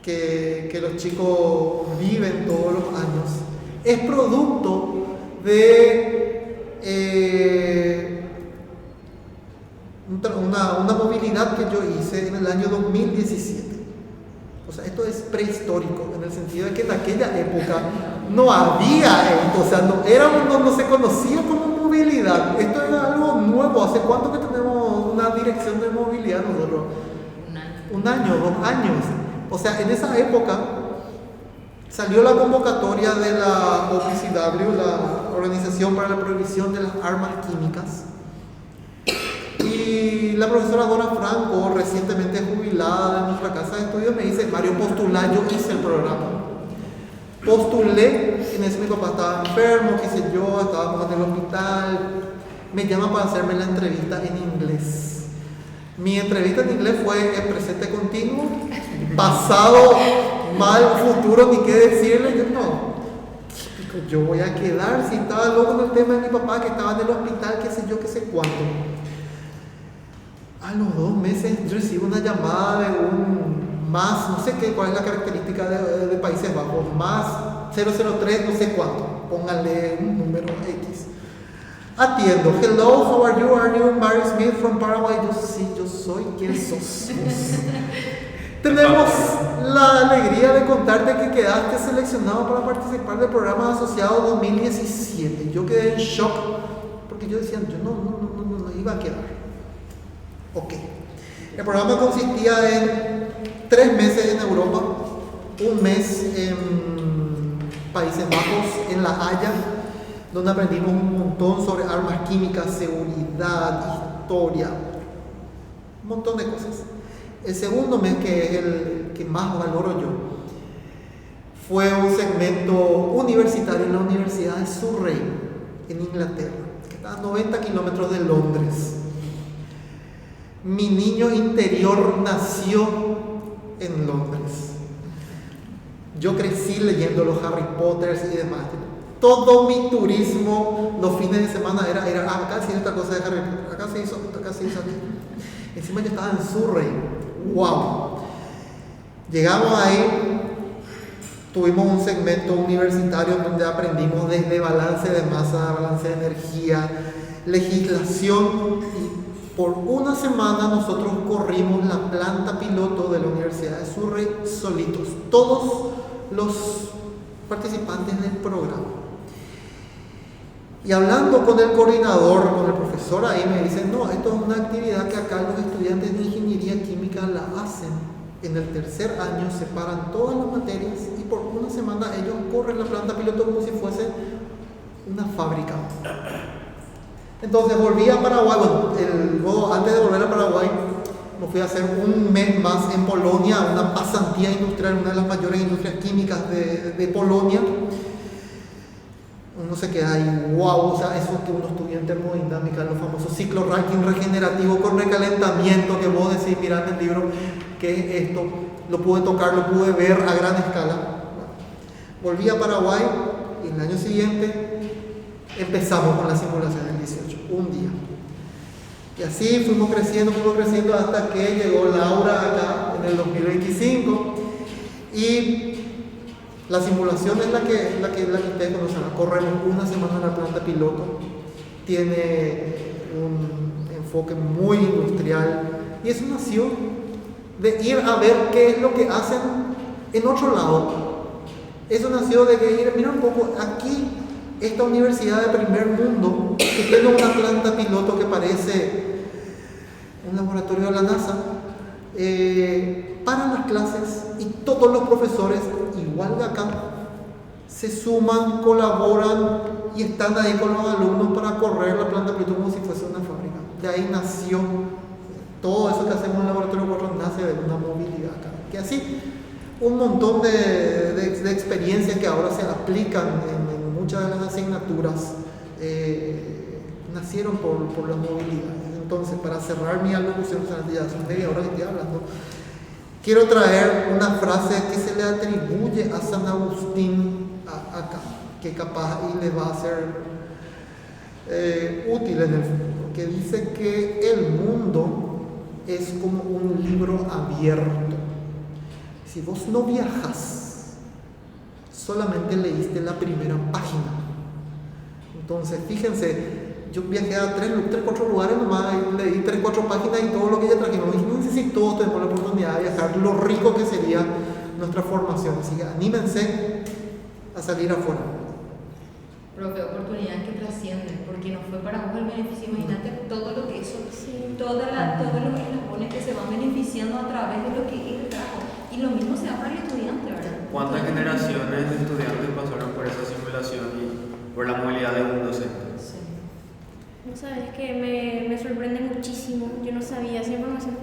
que los chicos viven todos los años, es producto de una movilidad que yo hice en el año 2017. O sea, esto es prehistórico, en el sentido de que en aquella época no había esto, o sea, no se conocía como movilidad. Esto era algo nuevo. ¿Hace cuánto que tenemos una dirección de movilidad nosotros? Un año, 2 años. O sea, en esa época salió la convocatoria de la OPCW, la Organización para la Prohibición de las Armas Químicas. Y la profesora Dora Franco, recientemente jubilada de nuestra casa de estudios, me dice: Mario, postula. Yo hice el programa. Postulé, en ese mi papá estaba enfermo, qué sé yo, estábamos en el hospital. Me llaman para hacerme la entrevista en inglés. Mi entrevista en inglés fue en presente continuo, pasado, mal, futuro, ni qué decirle. Yo no, yo voy a quedar, si estaba loco en el tema de mi papá que estaba en el hospital, qué sé yo, qué sé cuánto. A los 2 meses yo recibo una llamada de un más, no sé qué, cuál es la característica de Países Bajos, más 003, no sé cuánto, pónganle un número X. Atiendo: hello, how are you Mary Smith from Paraguay? Yo sí, yo soy. ¿Quién sos? Tenemos la alegría de contarte que quedaste seleccionado para participar del programa asociado 2017. Yo quedé en shock porque yo decía, yo no iba a quedar. Ok. El programa consistía en 3 meses en Europa, 1 mes en Países Bajos, en La Haya, donde aprendimos un montón sobre armas químicas, seguridad, historia, un montón de cosas. El segundo mes, que es el que más valoro yo, fue un segmento universitario en la Universidad de Surrey, en Inglaterra, que está a 90 kilómetros de Londres. Mi niño interior nació en Londres. Yo crecí leyendo los Harry Potters y demás. Todo mi turismo los fines de semana era acá se hizo esta cosa de Harry Potter, acá se hizo aquí. Encima yo estaba en Surrey. ¡Wow! Llegamos ahí, tuvimos un segmento universitario donde aprendimos desde balance de masa, balance de energía, legislación, y por 1 semana nosotros corrimos la planta piloto de la Universidad de Surrey solitos, todos los participantes del programa. Y hablando con el coordinador, con el profesor ahí, me dicen: no, esto es una actividad que acá los estudiantes de ingeniería química la hacen. En el 3er año separan todas las materias y por 1 semana ellos corren la planta piloto como si fuese una fábrica. Entonces volví a Paraguay. Luego, antes de volver a Paraguay, me fui a hacer 1 mes más en Polonia, una pasantía industrial, una de las mayores industrias químicas de Polonia. Uno se queda ahí, wow, o sea, eso que uno estudia en termodinámica, los famosos ciclos Rankine regenerativo con recalentamiento, que vos decís, mirando el libro, ¿qué es esto? Lo pude tocar, lo pude ver a gran escala. Volví a Paraguay y el año siguiente empezamos con la simulación del 18, un día. Y así fuimos creciendo hasta que llegó Laura acá en el 2025 y la simulación es la que ustedes conocen. Corremos 1 semana en la planta piloto, tiene un enfoque muy industrial y eso nació de ir a ver qué es lo que hacen en otro lado. Eso nació de que ir, mira un poco, aquí esta universidad de primer mundo que tiene una planta piloto que parece un laboratorio de la NASA, paran las clases y todos los profesores, igual de acá, se suman, colaboran y están ahí con los alumnos para correr la planta piloto como si fuese una fábrica. De ahí nació todo eso que hacemos en el laboratorio 4, nace de una movilidad acá. Que así, un montón de experiencias que ahora se aplican en muchas de las asignaturas nacieron por las movilidades. Entonces, para cerrar mi alocución, ya hace media hora que estoy hablando, quiero traer una frase que se le atribuye a San Agustín acá, que capaz y le va a ser útil en el futuro, que dice que el mundo es como un libro abierto. Si vos no viajas, solamente leíste la primera página. Entonces, fíjense, yo viajé a 3-4 lugares nomás, y leí 3-4 páginas y todo lo que ya trajimos. Y no sé si todos tenemos la oportunidad de viajar, lo rico que sería nuestra formación. Así que anímense a salir afuera. Profe, oportunidades que trascienden, porque no fue para vos el beneficio. Imagínate todo lo que eso, todos los eslabones que se van beneficiando a través de lo que él trajo. Y lo mismo se da para el estudiante, ¿verdad? ¿Cuántas generaciones de estudiantes pasaron por esa simulación y por la movilidad de un docente? Sí. No sabes que me sorprende muchísimo. Yo no sabía esa información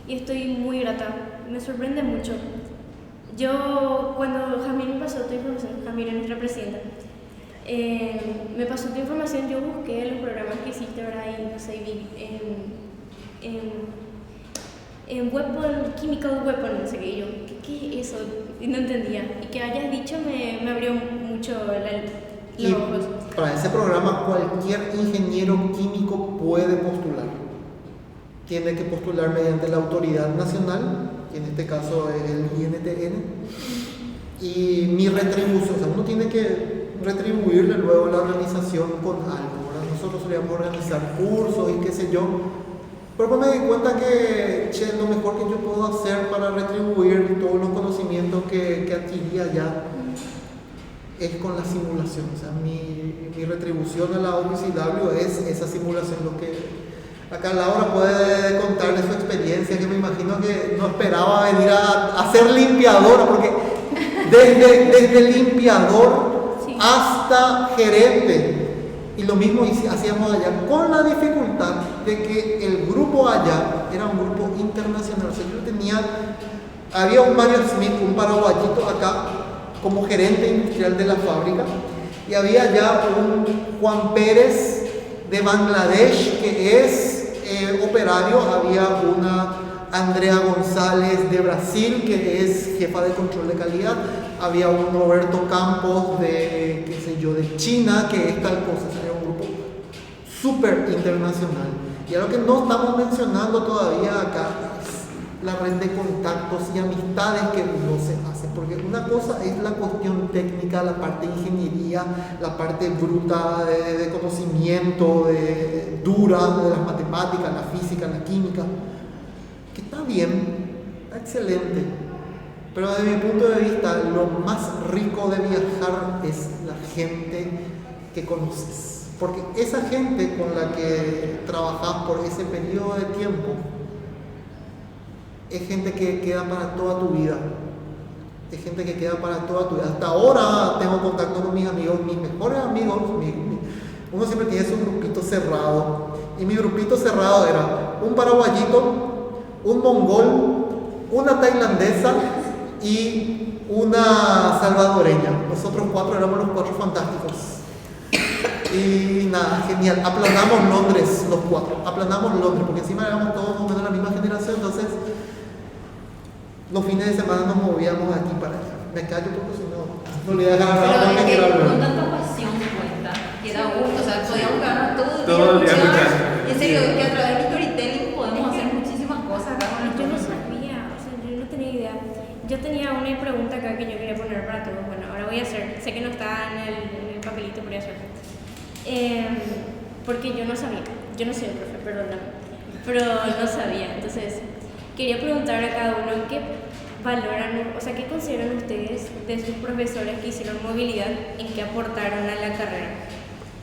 y estoy muy grata. Me sorprende mucho. Yo, cuando Jamil me pasó tu información, Jamil es nuestra presidenta, me pasó tu información, yo busqué los programas que hiciste, ¿verdad? Y no sé, vi en weapon, chemical weapon, no sé qué, y yo, ¿qué es eso? Y no entendía. Y que hayas dicho me abrió mucho los ojos. Para ese programa cualquier ingeniero químico puede postular. Tiene que postular mediante la autoridad nacional, que en este caso es el INTN, y mi retribución, o sea, uno tiene que retribuirle luego a la organización con algo, ¿verdad? Nosotros solíamos organizar cursos y qué sé yo, pero pues me di cuenta que lo mejor que yo puedo hacer para retribuir todos los conocimientos que adquirí allá es con la simulación. O sea, mi retribución a la OPCW es esa simulación. Lo que acá Laura puede contar de su experiencia, que me imagino que no esperaba venir a ser limpiadora, porque desde limpiador hasta gerente, y lo mismo hacíamos allá, con la dificultad de que el grupo allá era un grupo internacional. O sea, había un Mario Smith, un paraguayito acá, como gerente industrial de la fábrica, y había ya un Juan Pérez de Bangladesh, que es operario, había una Andrea González de Brasil, que es jefa de control de calidad, había un Roberto Campos de, qué sé yo, de China, que es tal cosa. O sea, era un grupo súper internacional. Y algo que no estamos mencionando todavía acá es la red de contactos y amistades que uno se hace, porque una cosa es la cuestión técnica, la parte de ingeniería, la parte bruta de conocimiento, dura de las matemáticas, la física, la química, que está bien, está excelente, pero desde mi punto de vista lo más rico de viajar es la gente que conoces, porque esa gente con la que trabajas por ese periodo de tiempo es gente que queda para toda tu vida. Es gente que queda para toda tu vida. Hasta ahora tengo contacto con mis amigos, mis mejores amigos. Uno siempre tiene su grupito cerrado. Y mi grupito cerrado era un paraguayito, un mongol, una tailandesa y una salvadoreña. Nosotros 4 éramos los 4 fantásticos. Y nada, genial. Aplanamos Londres, los 4. Aplanamos Londres, porque encima éramos todos más o menos la misma generación. Entonces, los fines de semana nos movíamos de aquí para allá. Me callo porque si no le voy a dejar Pero hablar. es que con tanta pasión cuenta, que da gusto. O sea, podíamos quedarnos todo el día escuchando. En serio, que a través del storytelling podemos hacer muchísimas cosas acá con Yo no nuestros sabía, o sea, yo no tenía idea. Yo tenía una pregunta acá que yo quería poner para todos. Bueno, ahora voy a hacer. Sé que no está en el papelito, pero voy a hacer. Porque yo no sabía. Yo no soy el profe, perdóname. Pero no sabía. Entonces, quería preguntar a cada uno qué valoran, o sea, qué consideran ustedes de sus profesores que hicieron movilidad, en qué aportaron a la carrera.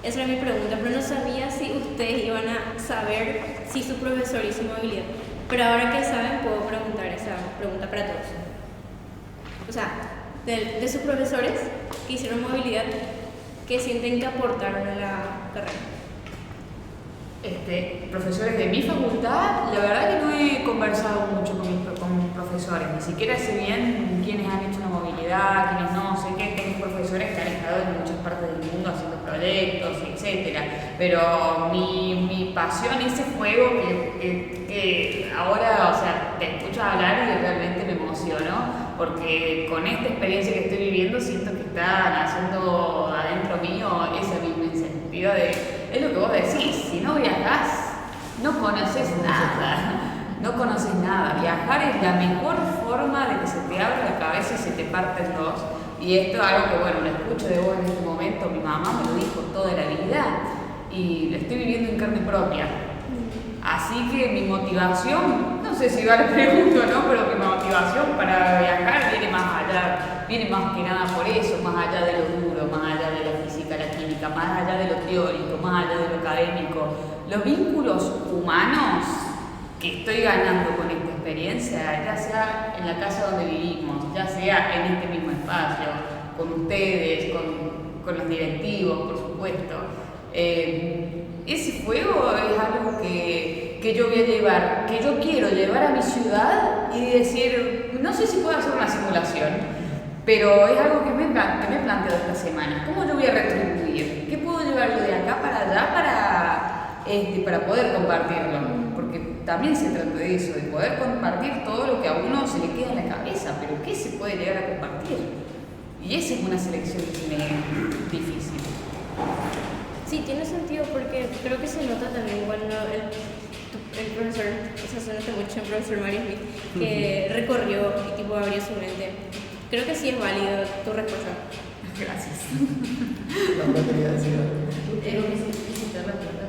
Esa era mi pregunta, pero no sabía si ustedes iban a saber si su profesor hizo movilidad. Pero ahora que saben, puedo preguntar esa pregunta para todos. O sea, de sus profesores que hicieron movilidad, ¿qué sienten que aportaron a la carrera? Profesores de mi facultad, la verdad que no he conversado mucho con profesores, ni siquiera sé bien quiénes han hecho una movilidad, quiénes no, sé que tengo profesores que han estado en muchas partes del mundo haciendo proyectos, etcétera, pero mi pasión, ese fuego que ahora, o sea, te escucho hablar y realmente me emociono, porque con esta experiencia que estoy viviendo siento que están haciendo adentro mío esa misma iniciativa de... Es lo que vos decís, si no viajás, no conoces nada, no conoces nada. Viajar es la mejor forma de que se te abra la cabeza y se te parte en dos. Y esto es algo que, bueno, lo escucho de vos en este momento, mi mamá me lo dijo toda la vida y lo estoy viviendo en carne propia. Así que mi motivación, no sé si vale pregunto o no, pero mi motivación para viajar viene más allá, viene más que nada por eso, más allá de lo duro, más allá de la física, la química, más allá de lo teórico, más allá de lo académico. Los vínculos humanos que estoy ganando con esta experiencia, ya sea en la casa donde vivimos, ya sea en este mismo espacio, con ustedes, con los directivos, por supuesto. Ese fuego es algo que yo voy a llevar, que yo quiero llevar a mi ciudad y decir, no sé si puedo hacer una simulación, pero es algo que me he planteado esta semana. ¿Cómo yo voy a retribuir? ¿Qué puedo llevar yo de acá para allá para poder compartirlo? Porque también se trata de eso, de poder compartir todo lo que a uno se le queda en la cabeza, pero ¿qué se puede llegar a compartir? Y esa es una selección que se me es difícil. Sí, tiene sentido porque creo que se nota también cuando el profesor, o sea, se nota mucho el profesor Mario Smith, que recorrió y tipo abrió su mente. Creo que sí es válido tu respuesta. Gracias. La verdad quería decir algo. Tengo que visitar la plata.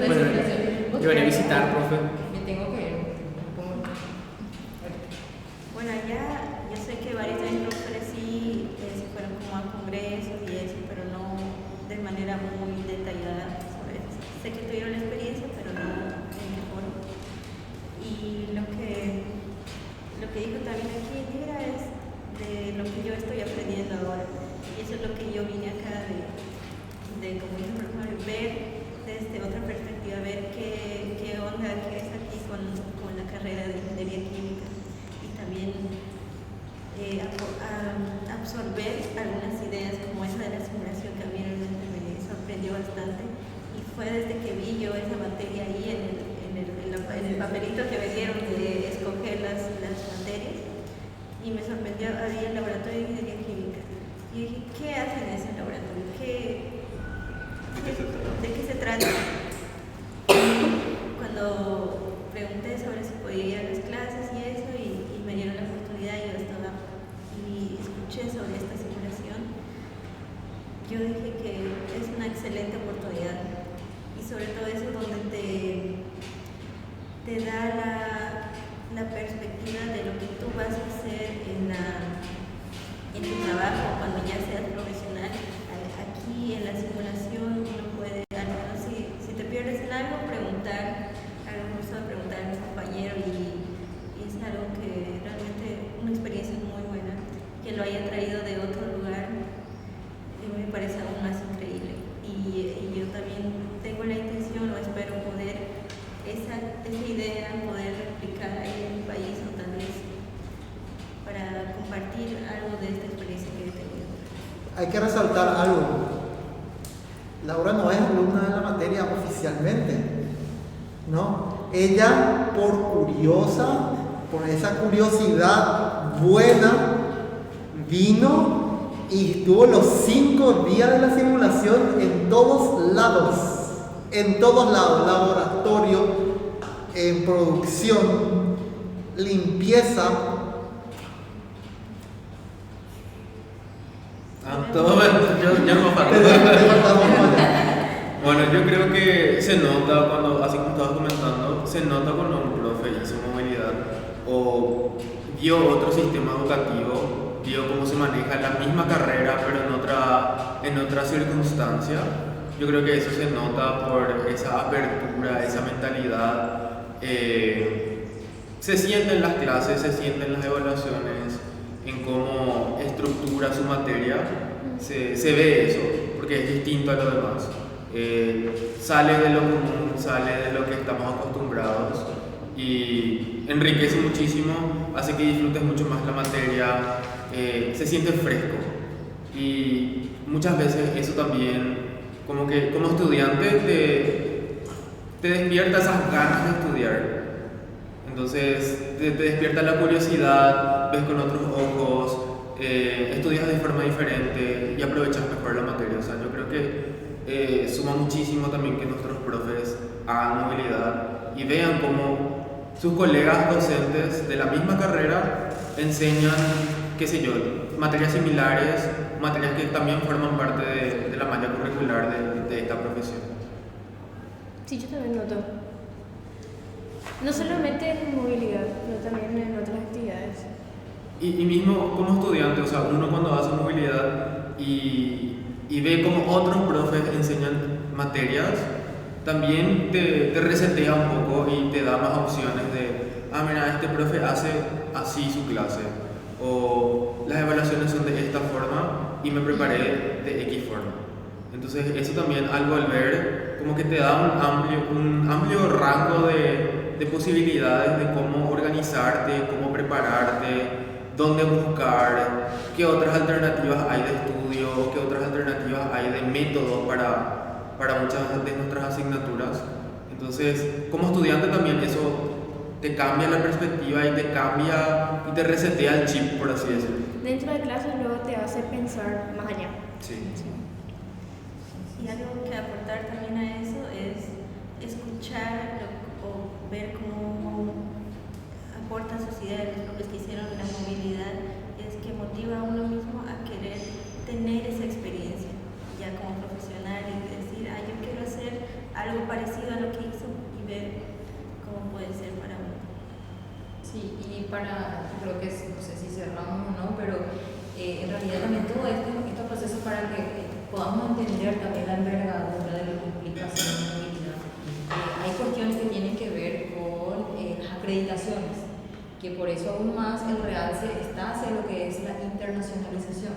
Bueno, yo venía a visitar, profe. Me tengo que ir. Bueno, ya sé que varios de mis profesores sí se fueron como a congresos y eso, pero no de manera muy detallada sobre eso. Sé que tuvieron la experiencia, pero no en qué forma. Y lo que dijo también aquí Indira es de lo que yo estoy aprendiendo ahora. Y eso es lo que yo vine acá de como dijo el profesor, ver desde otra perspectiva, ver qué onda que es aquí con la carrera de ingeniería química. Y también absorber algunas ideas como esa de la simulación que a mí realmente me sorprendió bastante. Y fue desde que vi yo esa materia ahí en el papelito que me dieron de escoger las materias. Y me sorprendió, había el laboratorio de ingeniería química. Y dije, ¿qué hacen en ese laboratorio? ¿De qué se trata? Cuando pregunté sobre si podía ir a las clases y eso, y me dieron la oportunidad y yo estaba y escuché sobre esta simulación, yo dije que es una excelente oportunidad y sobre todo eso donde te da la perspectiva de lo que tú vas a hacer en tu trabajo cuando ya seas profesional. Aquí en la simulación uno puede, al menos si te pierdes en algo, preguntar a los profesores, preguntar a mis compañeros y es algo que realmente una experiencia muy buena. Que lo haya traído de otro lugar me parece aún más increíble y yo también tengo la intención o espero poder esa idea poder replicar ahí en mi país o tal vez para compartir algo de esta experiencia que he tenido. Hay que resaltar algo. Laura no es alumna de la materia oficialmente, ¿no? Ella, por curiosa, por esa curiosidad buena, vino y estuvo los 5 días de la simulación en todos lados, laboratorio, en producción, limpieza. Todo yo no falta. Bueno, yo creo que se nota cuando, así como estabas comentando, se nota cuando un profe hizo movilidad o vio otro sistema educativo, vio cómo se maneja la misma carrera pero en otra circunstancia, yo creo que eso se nota por esa apertura, esa mentalidad. Se siente en las clases, se siente en las evaluaciones, en cómo estructura su materia, se ve eso, porque es distinto a lo demás. Sale de lo común, sale de lo que estamos acostumbrados y enriquece muchísimo, hace que disfrutes mucho más la materia, se siente fresco y muchas veces eso también, como que como estudiante te despierta esas ganas de estudiar. Entonces te despierta la curiosidad, ves con otros ojos, estudias de forma diferente y aprovechas mejor la materia. O sea, yo creo que suma muchísimo también que nuestros profes hagan movilidad y vean cómo sus colegas docentes de la misma carrera enseñan, qué sé yo, materias similares, materias que también forman parte de la malla curricular de esta profesión. Sí, yo también noto. No solamente en movilidad, sino también en otras actividades. Y mismo como estudiante, o sea, uno cuando hace movilidad y ve como otros profes enseñan materias, también te resetea un poco y te da más opciones de, mira, este profe hace así su clase, o las evaluaciones son de esta forma y me preparé de X forma. Entonces eso también al volver como que te da un amplio rango de posibilidades de cómo organizarte, cómo prepararte, dónde buscar, qué otras alternativas hay de estudio, qué otras alternativas hay de métodos para muchas de nuestras asignaturas. Entonces, como estudiante también eso te cambia la perspectiva y te cambia y te resetea el chip, por así decirlo. Dentro de clases luego te hace pensar más allá. Sí. Y algo que aportar también a eso es escuchar o ver cómo aportan sus ideas los propios que hicieron la movilidad, es que motiva a uno mismo a querer tener esa experiencia ya como profesional y decir, yo quiero hacer algo parecido a lo que hizo y ver cómo puede ser para uno. Sí, y yo creo que no sé si cerramos o no, pero en realidad también todo estos procesos para que podamos entender también la envergadura de lo que implica hacer una movilidad. Hay cuestiones que tienen que ver con las acreditaciones, que por eso aún más el realce está hacia lo que es la internacionalización,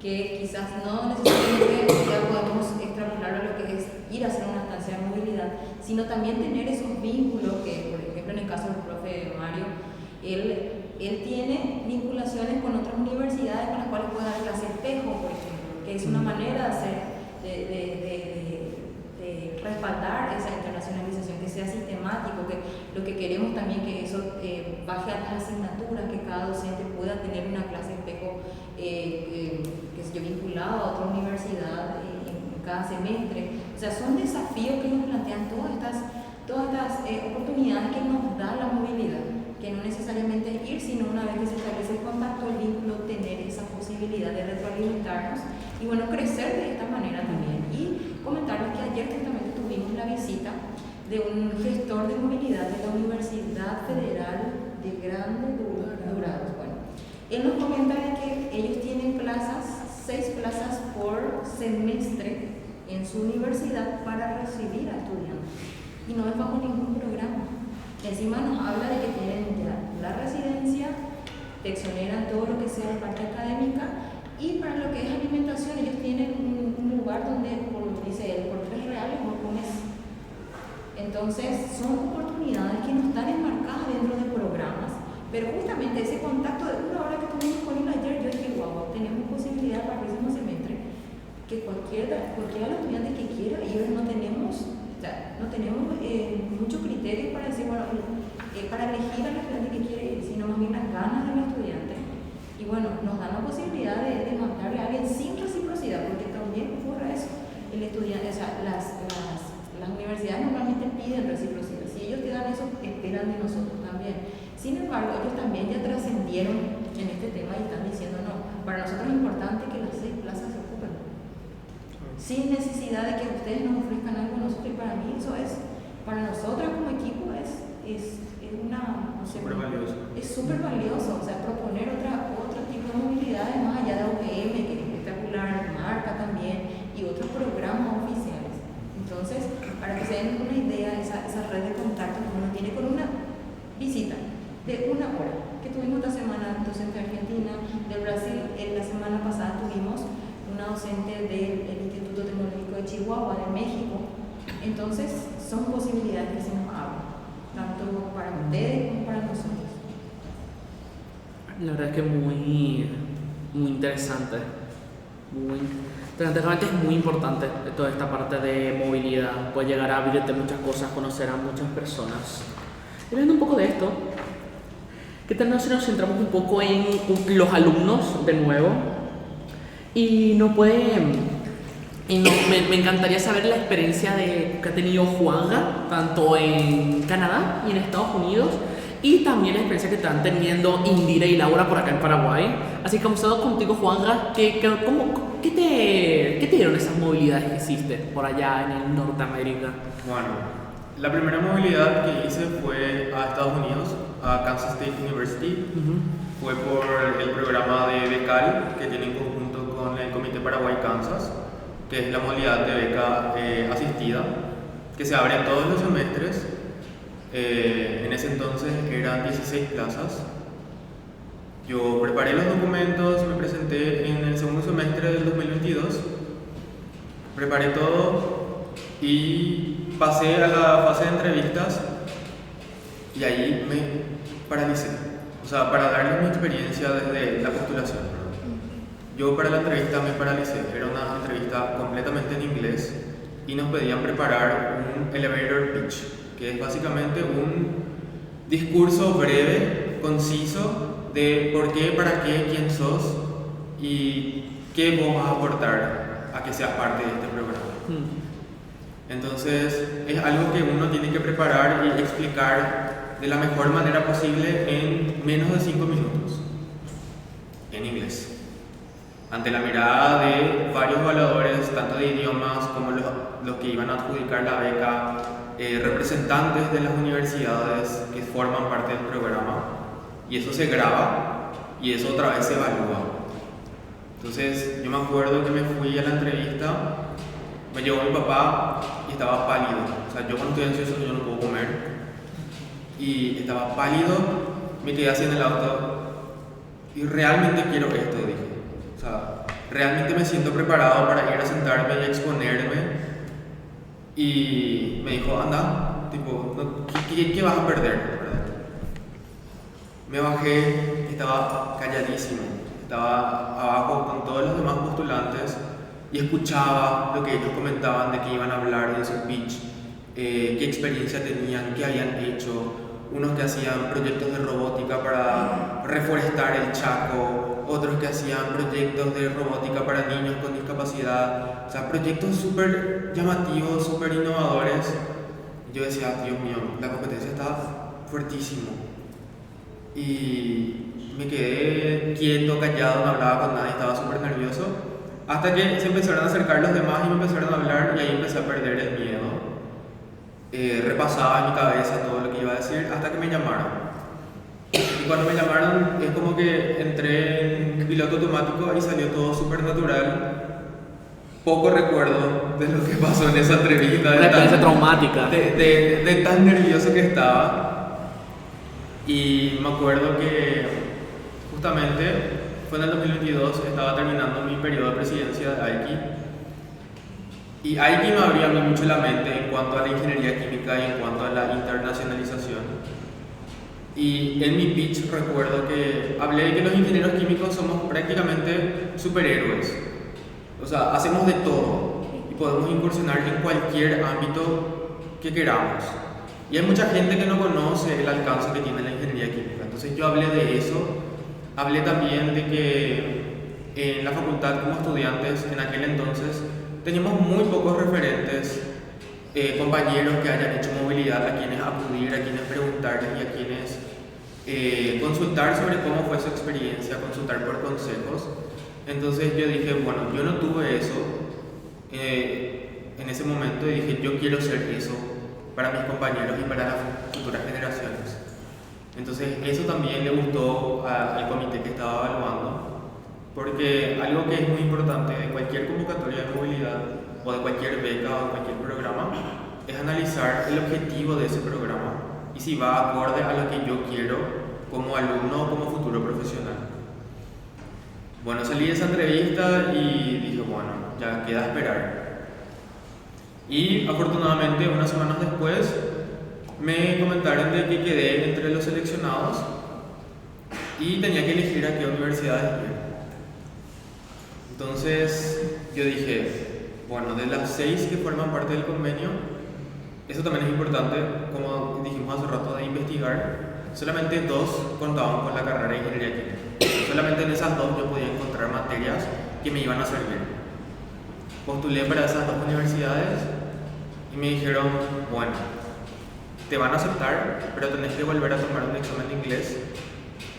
que quizás no necesariamente ya podemos extrapolarlo a lo que es ir a hacer una estancia de movilidad, sino también tener esos vínculos que, por ejemplo, en el caso del profe Mario, él tiene vinculaciones con otras universidades con las cuales puede dar clase espejo, por ejemplo, que es una manera de hacer, de respaldar esa internacionalización, que sea sistemático, que lo que queremos también que eso baje a las asignaturas, que cada docente pueda tener una clase espejo que se vinculado a otra universidad en cada semestre. O sea, son desafíos que nos plantean todas estas oportunidades que nos da la movilidad, que no necesariamente ir, sino una vez que se establece el contacto, el vínculo, tener esa posibilidad de retroalimentarnos y bueno, crecer de esta manera también. Y comentarles que ayer justamente tuvimos la visita de un gestor de movilidad de la Universidad Federal de Grande Dorados. Bueno, él nos comenta de que ellos tienen 6 plazas por semestre en su universidad para recibir a estudiantes y no es bajo ningún programa. Encima nos habla de que tienen ya la residencia, te exoneran todo lo que sea la parte académica y para lo que es alimentación ellos tienen un lugar donde, dice él, por 3 reales por un mes. Entonces son oportunidades que no están enmarcadas dentro de programas, pero justamente ese contacto de una hora que tuvimos con él ayer, yo dije, wow, tenemos posibilidad para el próximo semestre que cualquiera de los estudiantes que quiera, y no tenemos mucho criterio para decir, bueno, para elegir al estudiante que quiere ir, sino más bien las ganas del estudiante. Y bueno, nos dan la posibilidad de mandarle a alguien sin reciprocidad, porque también ocurre eso. El estudiante, o sea, las universidades normalmente piden reciprocidad. Si ellos te dan eso, esperan de nosotros también. Sin embargo, ellos también ya trascendieron en este tema y están diciendo, no, para nosotros es importante que las 6 plazas se ocupen, sin necesidad de que ustedes nos ofrezcan algo a nosotros. Y para mí eso es, para nosotros como equipo es una, no sé, súper valioso. Es súper valioso, o sea, proponer otro tipo de movilidades más allá de UPM, que es espectacular, marca también, y otros programas oficiales. den una idea, esa red de contacto que uno tiene con una visita de una hora que tuvimos esta semana docente de Argentina, del Brasil. La semana pasada tuvimos una docente del Instituto Tecnológico de Chihuahua, de México. Entonces, son posibilidades que se nos abren, tanto para ustedes como para nosotros. La verdad es que muy interesante. Realmente es muy importante toda esta parte de movilidad. Puede llegar a abrirte muchas cosas, conocer a muchas personas. Y hablando un poco de esto, ¿qué tal si nos centramos un poco en los alumnos de nuevo? Y me encantaría saber la experiencia que ha tenido Juanga, tanto en Canadá y en Estados Unidos, y también la experiencia que están teniendo Indira y Laura por acá en Paraguay. Así que comenzando contigo, Juanga, ¿qué te dieron esas movilidades que hiciste por allá en Norteamérica? Bueno, la primera movilidad que hice fue a Estados Unidos, a Kansas State University. Fue por el programa de Becal que tiene en conjunto con el Comité Paraguay-Kansas, que es la modalidad de beca asistida, que se abre todos los semestres. En ese entonces eran 16 plazas. Yo preparé los documentos, me presenté en el segundo semestre del 2022, preparé todo y pasé a la fase de entrevistas y ahí me paralicé. O sea, para darles mi experiencia desde la postulación. Yo para la entrevista me paralicé. Era una entrevista completamente en inglés y nos pedían preparar un elevator pitch, que es básicamente un discurso breve, conciso, de por qué, para qué, quién sos y qué vos vas a aportar a que seas parte de este programa. Entonces es algo que uno tiene que preparar y explicar de la mejor manera posible en menos de 5 minutos en inglés, ante la mirada de varios evaluadores, tanto de idiomas como los que iban a adjudicar la beca, representantes de las universidades que forman parte del programa, y eso se graba y eso otra vez se evalúa. Entonces yo me acuerdo que me fui a la entrevista, me llevó mi papá y estaba pálido. O sea, yo cuando estoy ansioso yo no puedo comer y estaba pálido, me quedé así en el auto y realmente quiero esto, dije. O sea, realmente me siento preparado para ir a sentarme y a exponerme. Y me dijo, anda, tipo, ¿qué vas a perder? ¿Verdad? Me bajé, estaba calladísimo, estaba abajo con todos los demás postulantes y escuchaba lo que ellos comentaban de que iban a hablar de su pitch, qué experiencia tenían, qué habían hecho, unos que hacían proyectos de robótica para reforestar el Chaco, otros que hacían proyectos de robótica para niños con discapacidad, o sea, proyectos súper llamativos, súper innovadores. Yo decía, Dios mío, la competencia está fuertísimo. Y me quedé quieto, callado, no hablaba con nadie, estaba súper nervioso, hasta que se empezaron a acercar los demás y me empezaron a hablar y ahí empecé a perder el miedo. Repasaba en mi cabeza todo lo que iba a decir hasta que me llamaron. Y cuando me llamaron es como que entré en piloto automático y salió todo súper natural. Poco recuerdo de lo que pasó en esa entrevista. Una experiencia traumática. De tan nervioso que estaba. Y me acuerdo que justamente fue en el 2022, estaba terminando mi periodo de presidencia de AIKI. Y AIKI me abrió a mí mucho la mente en cuanto a la ingeniería química y en cuanto a la internacionalización. Y en mi pitch recuerdo que hablé de que los ingenieros químicos somos prácticamente superhéroes. O sea, hacemos de todo y podemos incursionar en cualquier ámbito que queramos. Y hay mucha gente que no conoce el alcance que tiene la ingeniería química. Entonces yo hablé de eso. Hablé también de que en la facultad como estudiantes en aquel entonces teníamos muy pocos referentes, compañeros que hayan hecho movilidad, a quienes acudir, a quienes preguntarles y a quienes consultar sobre cómo fue su experiencia, consultar por consejos. Entonces yo dije, bueno, yo no tuve eso en ese momento y dije, yo quiero ser eso para mis compañeros y para las futuras generaciones. Entonces eso también le gustó al comité que estaba evaluando, porque algo que es muy importante de cualquier convocatoria de movilidad o de cualquier beca o de cualquier programa es analizar el objetivo de ese programa y si va acorde a lo que yo quiero como alumno o como futuro profesional. Bueno, salí de esa entrevista y dije, bueno, ya queda esperar. Y afortunadamente, unas semanas después, me comentaron de que quedé entre los seleccionados y tenía que elegir a qué universidades ir. Entonces yo dije, bueno, de las 6 que forman parte del convenio, eso también es importante, como dijimos hace rato, de investigar, solamente 2 contaban con la carrera de ingeniería química. Solamente en esas 2 yo podía encontrar materias que me iban a servir. Postulé para esas 2 universidades y me dijeron, bueno, te van a aceptar, pero tenés que volver a tomar un examen de inglés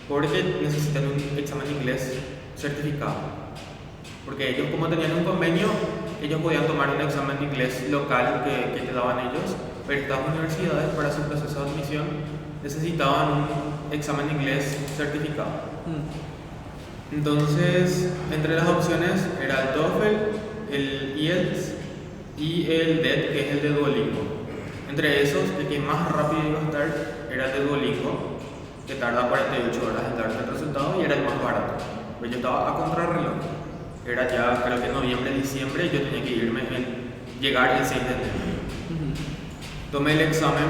porque necesitan un examen de inglés certificado. Porque ellos, como tenían un convenio, ellos podían tomar un examen de inglés local que te daban ellos, pero estas universidades para su proceso de admisión necesitaban un examen de inglés certificado. Entonces, entre las opciones era el TOEFL, el IELTS y el DET, que es el de Duolingo. Entre esos, el que más rápido iba a estar era el de Duolingo, que tarda 48 horas en darte el resultado y era el más barato. Pues yo estaba a contrarreloj. Era ya, creo que noviembre, diciembre, y yo tenía que llegar el 6 de enero. Tomé el examen,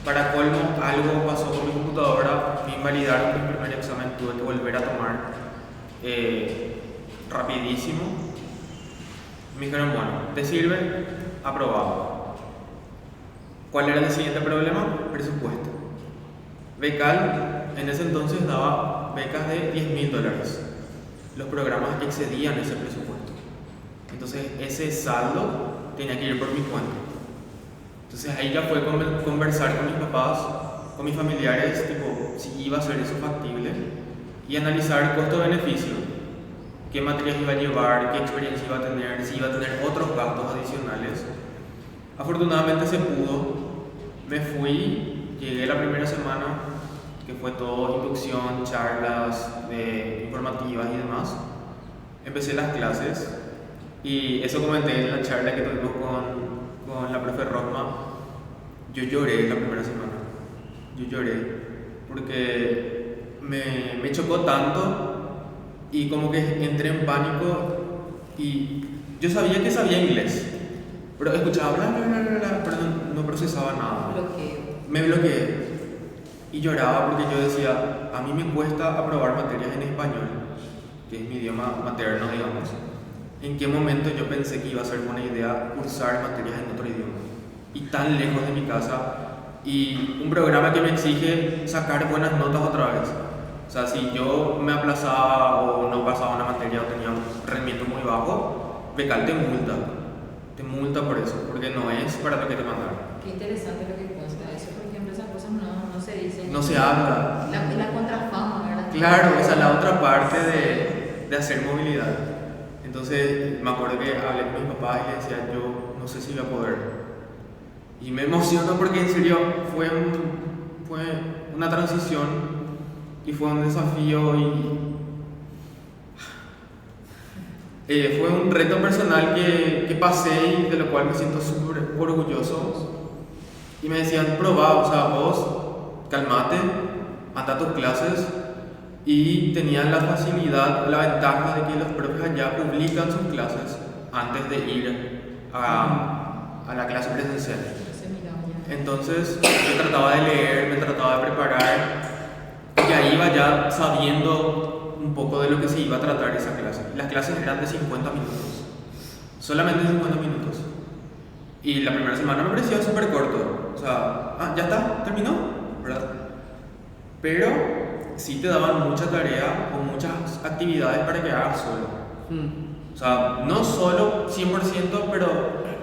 para colmo, algo pasó con mi computadora, me invalidaron mi primer examen, tuve que volver a tomar rapidísimo. Me dijeron, bueno, ¿te sirve? Aprobado. ¿Cuál era el siguiente problema? Presupuesto. Becal en ese entonces daba becas de $10,000. Los programas excedían ese presupuesto. Entonces ese saldo tenía que ir por mi cuenta. Entonces ahí ya fue conversar con mis papás, con mis familiares, tipo, si iba a ser eso factible y analizar costo-beneficio. Qué materias iba a llevar, qué experiencia iba a tener, si iba a tener otros gastos adicionales. Afortunadamente se pudo. Me fui, llegué la primera semana, que fue todo inducción, charlas informativas y demás. Empecé las clases y eso comenté en la charla que tuvimos con la profe Rosma. Yo lloré la primera semana. Yo lloré porque me chocó tanto y como que entré en pánico y yo sabía que sabía inglés, pero escuchaba bla bla bla bla, pero no procesaba nada. Me bloqueé y lloraba porque yo decía, a mí me cuesta aprobar materias en español, que es mi idioma materno, digamos. ¿En qué momento yo pensé que iba a ser buena idea cursar materias en otro idioma? Y tan lejos de mi casa, y un programa que me exige sacar buenas notas otra vez. O sea, si yo me aplazaba o no pasaba una materia o tenía un rendimiento muy bajo, Becal te multa. Te multa por eso, porque no es para lo que te mandaron. Qué interesante lo que cuenta. Eso, por ejemplo, esas cosas no se dicen. No se habla. La contrafama, ¿verdad? Claro, esa es la otra parte de hacer movilidad. Entonces me acuerdo que hablé con mis papás y les decía, yo no sé si voy a poder. Y me emociono porque en serio fue una transición y fue un desafío y fue un reto personal que pasé y de lo cual me siento súper orgulloso. Y me decían, probá, o sea, vos calmate, anda a tus clases. Y tenían la facilidad, la ventaja de que los profes allá publican sus clases antes de ir a la clase presencial. Entonces yo trataba de leer, me trataba de preparar y ahí iba ya sabiendo un poco de lo que se iba a tratar esa clase. Las clases eran de 50 minutos, solamente 50 minutos. Y la primera semana me pareció súper corto, o sea, ya está, terminó, ¿verdad? Pero sí te daban mucha tarea o muchas actividades para que hagas solo. O sea, no solo 100%, pero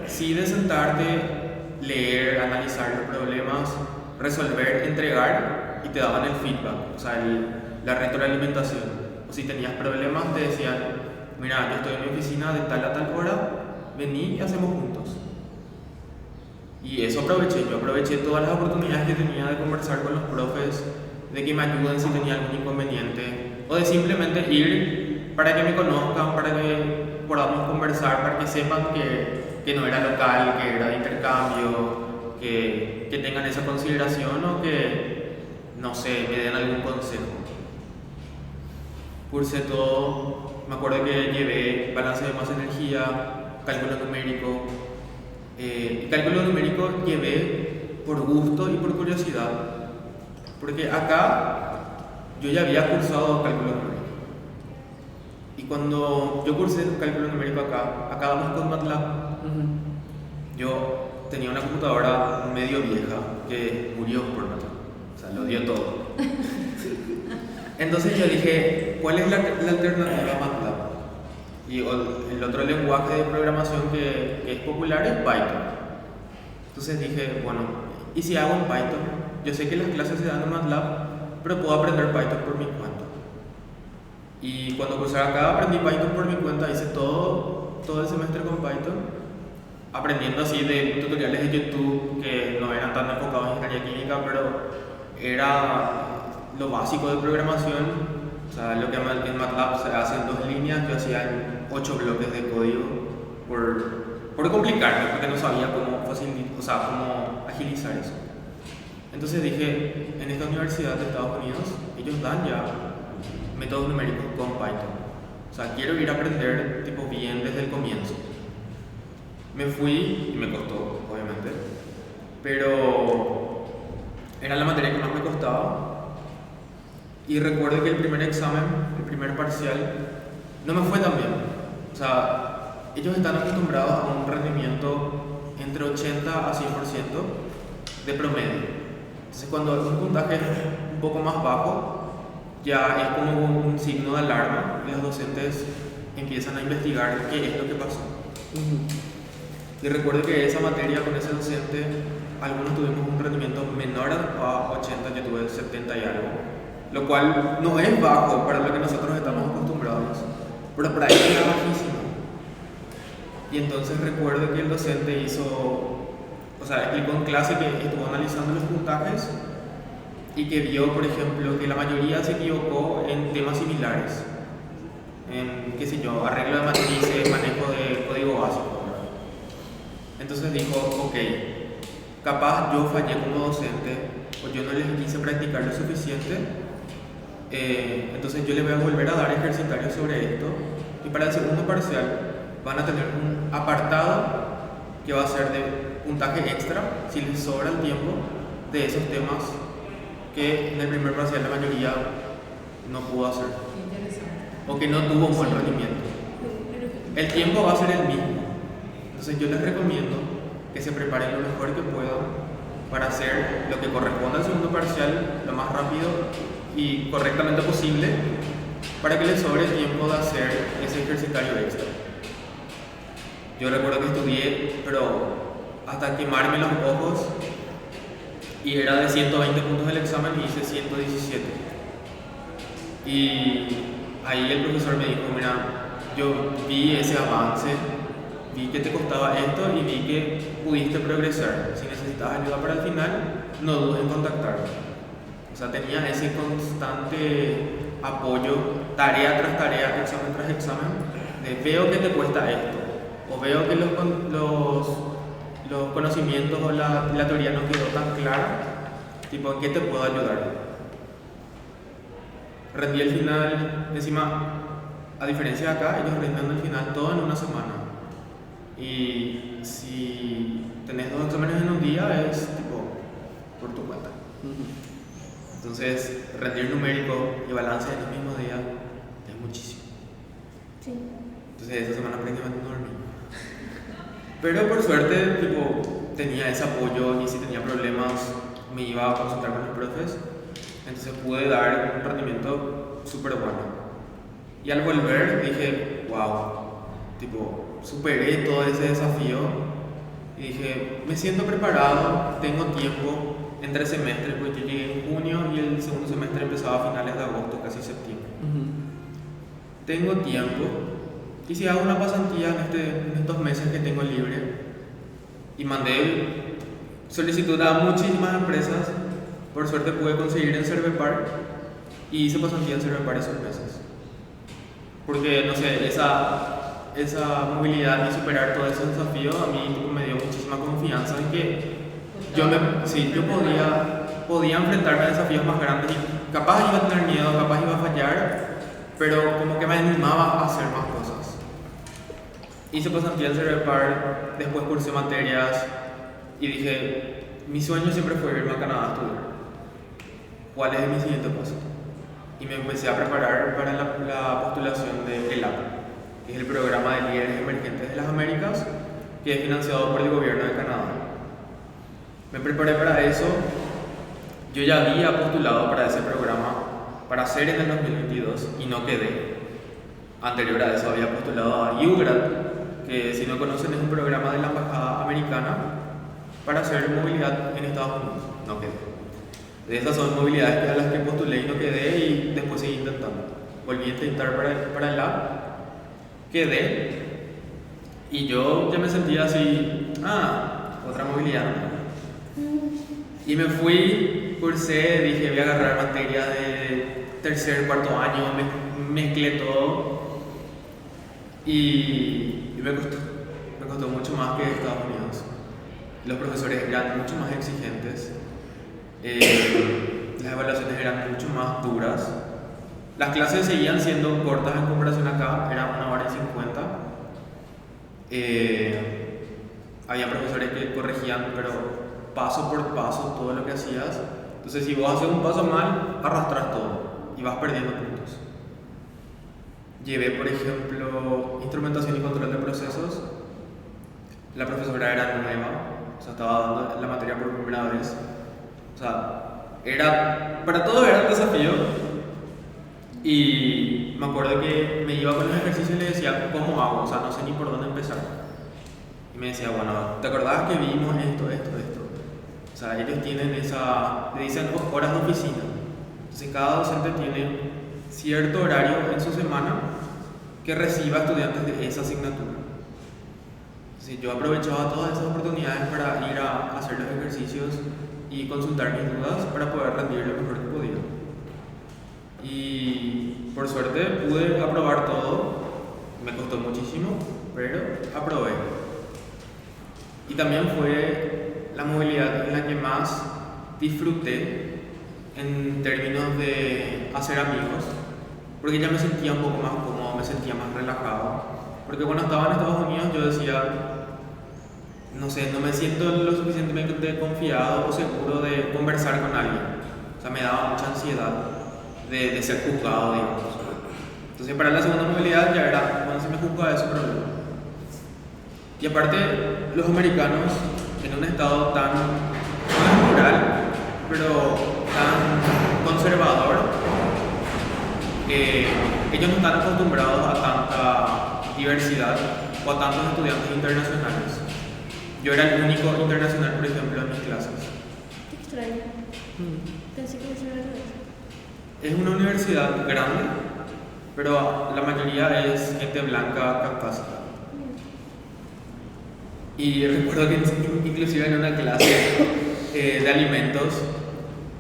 sí de sentarte, leer, analizar los problemas, resolver, entregar y te daban el feedback, o sea, la retroalimentación. O si tenías problemas te decían, mira, yo estoy en mi oficina de tal a tal hora, vení y hacemos juntos. Y eso yo aproveché todas las oportunidades que tenía de conversar con los profes, de que me ayuden si tenía algún inconveniente, o de simplemente ir para que me conozcan, para que podamos conversar, para que sepan que no era local, que era de intercambio, que tengan esa consideración o que, no sé, me den algún consejo. Cursé todo, me acuerdo que llevé balance de masa energía, cálculo numérico. Cálculo numérico llevé por gusto y por curiosidad, porque acá yo ya había cursado cálculo numérico. Y cuando yo cursé cálculo numérico acá damos con MATLAB. Yo tenía una computadora medio vieja que murió por MATLAB, o sea, lo dio todo. Entonces yo dije, ¿cuál es la alternativa a MATLAB? Y el otro lenguaje de programación que es popular es Python. Entonces dije, bueno, ¿y si hago en Python? Yo sé que las clases se dan en MATLAB, pero puedo aprender Python por mi cuenta. Y cuando cursé acá aprendí Python por mi cuenta, hice todo el semestre con Python, aprendiendo así de tutoriales de YouTube que no eran tan enfocados en ingeniería química, pero era lo básico de programación. O sea, lo que en MATLAB se hace en 2 líneas, yo hacía 8 bloques de código por complicarme, porque no sabía cómo agilizar eso. Entonces dije, en esta universidad de Estados Unidos, ellos dan ya métodos numéricos con Python. O sea, quiero ir a aprender tipo bien desde el comienzo. Me fui y me costó, obviamente, pero era la materia que más me costaba. Y recuerdo que el primer examen, el primer parcial, no me fue tan bien. O sea, ellos están acostumbrados a un rendimiento entre 80 a 100% de promedio. Entonces, cuando un puntaje es un poco más bajo, ya es como un signo de alarma y los docentes empiezan a investigar qué es lo que pasó. Y recuerdo que esa materia con ese docente, algunos tuvimos un rendimiento menor a 80, yo tuve 70 y algo, lo cual no es bajo para lo que nosotros estamos acostumbrados, pero para ellos era bajísimo. Y entonces recuerdo que el docente explicó en clase que estuvo analizando los puntajes y que vio, por ejemplo, que la mayoría se equivocó en temas similares, en, qué sé yo, arreglo de matrices, manejo de código básico. Entonces dijo, ok, capaz yo fallé como docente o yo no les quise practicar lo suficiente, entonces yo les voy a volver a dar ejercitarios sobre esto, y para el segundo parcial van a tener un apartado que va a ser de puntaje extra, si les sobra el tiempo, de esos temas que en el primer parcial la mayoría no pudo hacer o que no tuvo un buen rendimiento. El tiempo va a ser el mismo. Entonces yo les recomiendo que se preparen lo mejor que puedan para hacer lo que corresponde al segundo parcial lo más rápido y correctamente posible, para que les sobre el tiempo de hacer ese ejercitario extra. Yo recuerdo que estudié, pero hasta quemarme los ojos, y era de 120 puntos el examen y hice 117. Y ahí el profesor me dijo, mira, yo vi ese avance, vi que te costaba esto y vi que pudiste progresar. Si necesitas ayuda para el final, no dudes en contactarme. O sea, tenía ese constante apoyo, tarea tras tarea, examen tras examen, de veo que te cuesta esto, o veo que los conocimientos o la teoría no quedó tan clara, tipo, ¿en qué te puedo ayudar? Rendí el final, encima, a diferencia de acá, ellos rinden el final todo en una semana. Y si tenés 2 exámenes en un día, es tipo por tu cuenta. Entonces, rendir numérico y balance en el mismo día es muchísimo. Sí. Entonces, esa semana prácticamente no dormí. Pero por suerte, tipo, tenía ese apoyo, y si tenía problemas me iba a consultar con los profes. Entonces pude dar un rendimiento súper bueno. Y al volver dije, wow, tipo, superé todo ese desafío y dije, me siento preparado, tengo tiempo entre semestres, porque yo llegué en junio y el segundo semestre empezaba a finales de agosto, casi septiembre. Tengo tiempo, y si hago una pasantía en estos meses que tengo libre, y mandé solicitud a muchísimas empresas. Por suerte pude conseguir en Cervepar y hice pasantía en Cervepar esos meses, porque no sé, esa movilidad y superar todo ese desafío a mí me dio muchísima confianza en que yo podía enfrentarme a desafíos más grandes y capaz iba a tener miedo, capaz iba a fallar, pero como que me animaba a hacer más cosas. Hice pasantía en Cervepar, después cursé materias y dije, mi sueño siempre fue irme a Canadá a estudiar. ¿Cuál es mi siguiente paso? Y me empecé a preparar para la postulación de ELAP, que es el programa de líderes emergentes de las Américas, que es financiado por el gobierno de Canadá. Me preparé para eso. Yo ya había postulado para ese programa para hacer en el 2022 y no quedé. Anterior a eso había postulado a UGRAD, que si no conocen es un programa de la Embajada Americana para hacer movilidad en Estados Unidos. No quedé. De esas son movilidades a las que postulé y no quedé, y después seguí intentando. Volví a intentar para el lab, quedé, y yo ya me sentía así, otra movilidad. Y me fui, cursé, dije voy a agarrar materia de tercer, cuarto año, mezclé todo, y me costó mucho más que Estados Unidos. Los profesores eran mucho más exigentes. Las evaluaciones eran mucho más duras. Las clases seguían siendo cortas en comparación acá, era 1 hora y 50. Había profesores que corregían, pero paso por paso todo lo que hacías. Entonces, si vos haces un paso mal, arrastras todo y vas perdiendo puntos. Llevé, por ejemplo, instrumentación y control de procesos. La profesora era nueva, o sea, estaba dando la materia por primera vez. O sea, para todo era un desafío, y me acuerdo que me iba con los ejercicios y le decía, ¿cómo hago? O sea, no sé ni por dónde empezar. Y me decía, bueno, ¿te acordabas que vimos esto? O sea, ellos tienen le dicen horas de oficina. Entonces cada docente tiene cierto horario en su semana que reciba estudiantes de esa asignatura. Entonces yo aprovechaba todas esas oportunidades para ir a hacer los ejercicios y consultar mis dudas para poder rendir lo mejor que podía. Y por suerte pude aprobar todo. Me costó muchísimo, pero aprobé. Y también fue la movilidad en la que más disfruté en términos de hacer amigos, porque ya me sentía un poco más cómodo, me sentía más relajado. Porque cuando estaba en Estados Unidos yo decía, no sé, no me siento lo suficientemente confiado o seguro de conversar con alguien. O sea, me daba mucha ansiedad de ser juzgado, digamos. Entonces, para la segunda movilidad ya era, cuando se me juzga, es un problema. Y aparte, los americanos, en un estado tan, no rural, pero tan conservador, ellos no están acostumbrados a tanta diversidad o a tantos estudiantes internacionales. Yo era el único internacional, por ejemplo, en mis clases. Qué extraño. Pensé que eso era eso. Es una universidad grande, pero la mayoría es gente blanca caucásica. Y recuerdo que inclusive en una clase de alimentos,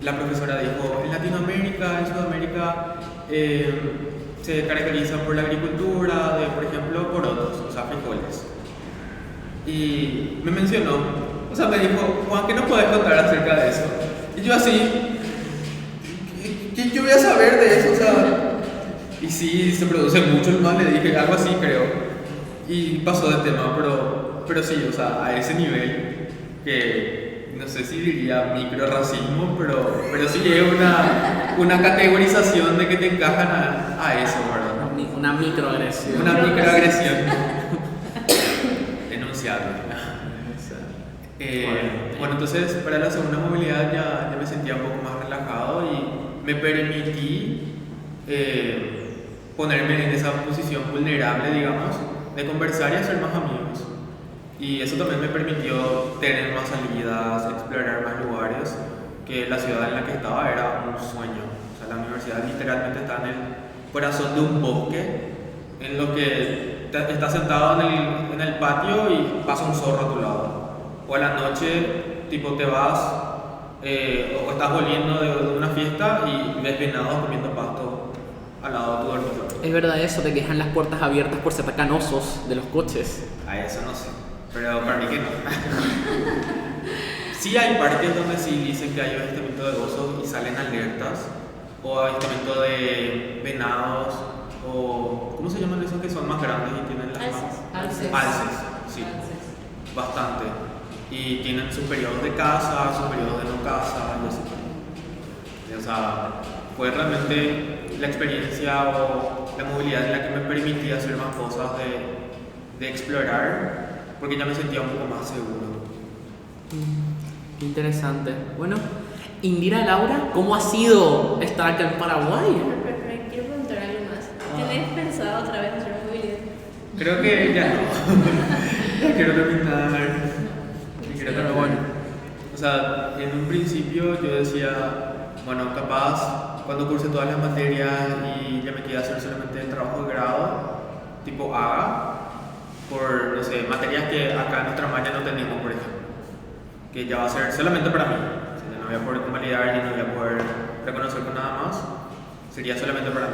la profesora dijo, en Latinoamérica, en Sudamérica, se caracteriza por la agricultura de, por ejemplo, porotos, o sea, frijoles. Y me mencionó, o sea, me dijo, Juan, ¿qué nos puedes contar acerca de eso? Y yo así, ¿qué yo voy a saber de eso? O sea, y sí, se produce mucho el mal, le dije, algo así creo. Y pasó de tema, pero sí, o sea, a ese nivel que no sé si diría microracismo, pero sí es una categorización de que te encajan a eso, ¿verdad? Una microagresión. Una microagresión. Denunciable. Bueno, entonces para la segunda movilidad ya me sentía un poco más relajado y me permití ponerme en esa posición vulnerable, digamos, de conversar y hacer más amigos. Y eso también me permitió tener más salidas, explorar más lugares, que la ciudad en la que estaba era un sueño. O sea, la universidad literalmente está en el corazón de un bosque, en lo que estás sentado en el patio y pasa un zorro a tu lado. O a la noche, tipo, te vas o estás volviendo de una fiesta y ves venados comiendo pasto al lado de tu dormitorio. Es verdad eso, te dejan las puertas abiertas por si atacan osos de los coches. A eso no sé. pero para mí que no. Sí hay parques donde sí dicen que hay avistamiento de osos y salen alertas, o avistamiento de venados, o ¿cómo se llaman esos que son más grandes y tienen las Alces. Alces. Alces, sí, Alces. bastante. Y tienen sus periodos de caza, sus periodos de no caza, y así. O sea, fue realmente la experiencia o la movilidad en la que me permitía hacer más cosas de explorar, porque ya me sentía un poco más seguro. Qué interesante. Bueno, Indira, Laura, ¿cómo ha sido estar acá en Paraguay? Pero quiero preguntar algo más. ¿Tenés pensado otra vez hacer movilidad? Creo que ya no. Ya quiero terminar. Pero bueno. O sea, en un principio yo decía, bueno, capaz cuando curse todas las materias y ya me queda hacer solamente el trabajo de grado, tipo haga, por, no sé, materias que acá en nuestra malla no tenemos, por ejemplo, que ya va a ser solamente para mí. O sea, ya no voy a poder convalidar y no voy a poder reconocer con nada más, sería solamente para mí.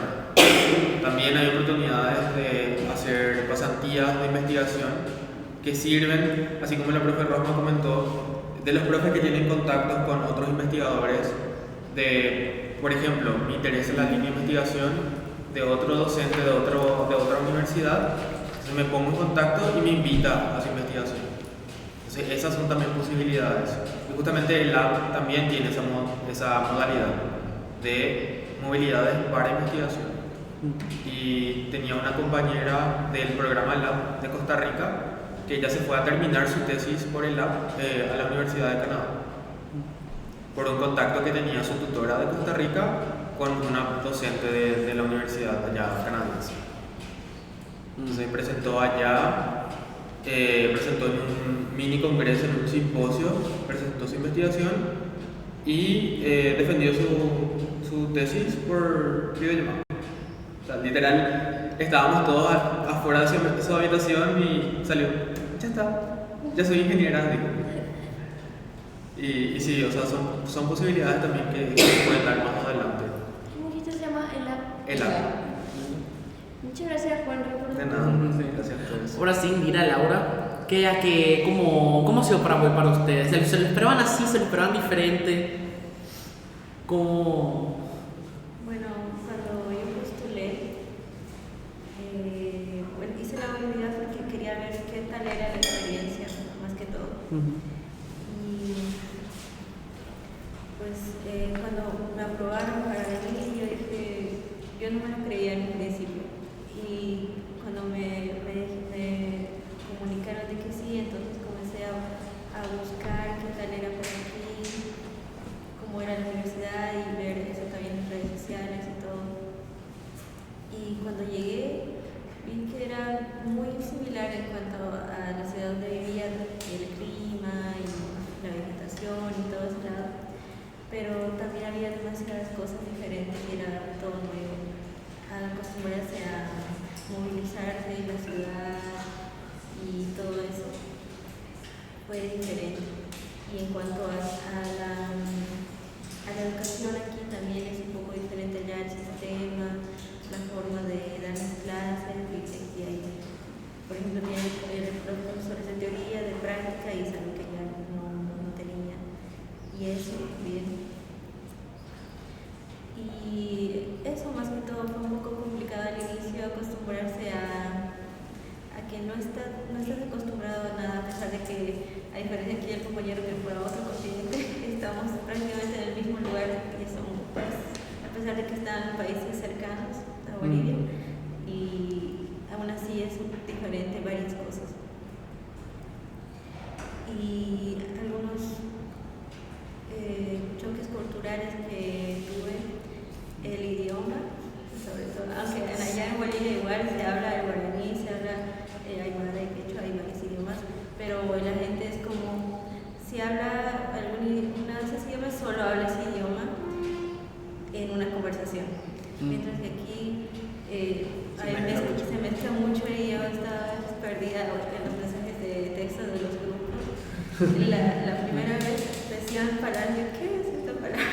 También hay oportunidades de hacer pasantías de investigación que sirven, así como la profe Rosma comentó, de los profes que tienen contactos con otros investigadores, de, por ejemplo, me interesa la línea de investigación de otro docente de otra universidad, entonces me pongo en contacto y me invita a su investigación. Entonces esas son también posibilidades. Y justamente el lab también tiene esa modalidad de movilidades para investigación. Y tenía una compañera del programa Lab de Costa Rica que ya se fue a terminar su tesis por el Lab a la Universidad de Canadá, por un contacto que tenía su tutora de Costa Rica con una docente de la universidad allá canadiense. Entonces presentó allá, presentó en un mini congreso, en un simposio, presentó su investigación y defendió su tesis por videollamada. O sea, literal, estábamos todos afuera de su habitación y salió, ya está, ya soy ingeniera, digo. Y sí, o sea, son posibilidades también que pueden dar más adelante. ¿Cómo dijiste se llama el app? El app. Muchas gracias, Juan. De nada, sí, gracias a todos. Ahora sí, Indira, Laura, ¿cómo ha sido Paraguay para ustedes? ¿Se lo esperaban así? ¿Se lo esperaban diferente? ¿Cómo? Bueno, cuando yo postulé, bueno, hice la movilidad porque quería ver qué tal era la experiencia, más que todo. Y pues cuando me aprobaron para venir, yo no me lo creía en un principio. Y cuando me comunicaron de que sí, entonces comencé a buscar qué tal era por aquí, cómo era la universidad y ver eso también en redes sociales y todo. Y cuando llegué, vi que era muy similar en cuanto a la ciudad donde vivía, el clima y la vegetación y todo ese lado, pero también había demasiadas cosas diferentes y era todo nuevo. Acostumbrarse a movilizarse en la ciudad y todo eso fue diferente. Y en cuanto a la educación aquí también es un poco diferente ya el sistema, la forma de dar las clases y hay, por ejemplo, tienen profesores de teoría, de práctica y es algo que ya no tenía. Y eso bien. Y eso más que todo fue un poco complicado al inicio, acostumbrarse a que no estás acostumbrado a nada, a pesar de que, a diferencia aquí del compañero que fue a otro continente, estamos prácticamente en el mismo lugar y somos, pues, a pesar de que están países cercanos a Bolivia, y aún así es diferente varias cosas. Y algunos choques culturales que tuve, el idioma, sobre todo, aunque allá en Bolivia igual se habla el guaraní, se habla aymara y quechua, hay varios idiomas, pero la gente es como, si habla una de esos idiomas, solo habla ese idioma en una conversación, mientras que aquí se mezcla mucho y yo estaba perdida en los mensajes de texto de los grupos. La primera vez decían palabras, ¿qué es esta palabra?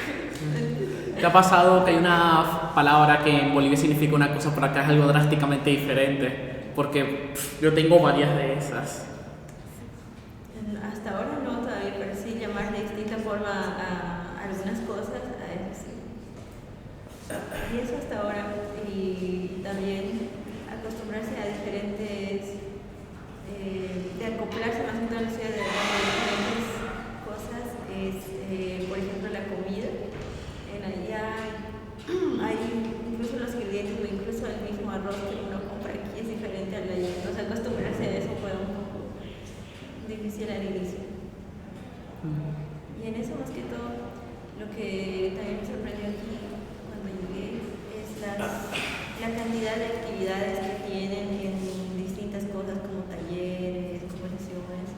¿Qué ha pasado que hay una palabra que en Bolivia significa una cosa, por acá es algo drásticamente diferente? Porque yo tengo varias de esas. Hasta ahora no todavía, pero sí llamar de distinta forma a algunas cosas, a eso sí. Y eso hasta ahora. Y también acostumbrarse a diferentes, de acoplarse más que nada a la ciudad de diferentes cosas. Por ejemplo, la comida. En allá hay incluso los ingredientes o incluso el mismo arroz que uno compra aquí es diferente al de allá. Entonces acostumbrarse a eso fue un poco difícil al inicio. Y en eso más que todo, lo que también me sorprendió aquí cuando llegué es la cantidad de actividades que tienen en distintas cosas como talleres, conversaciones,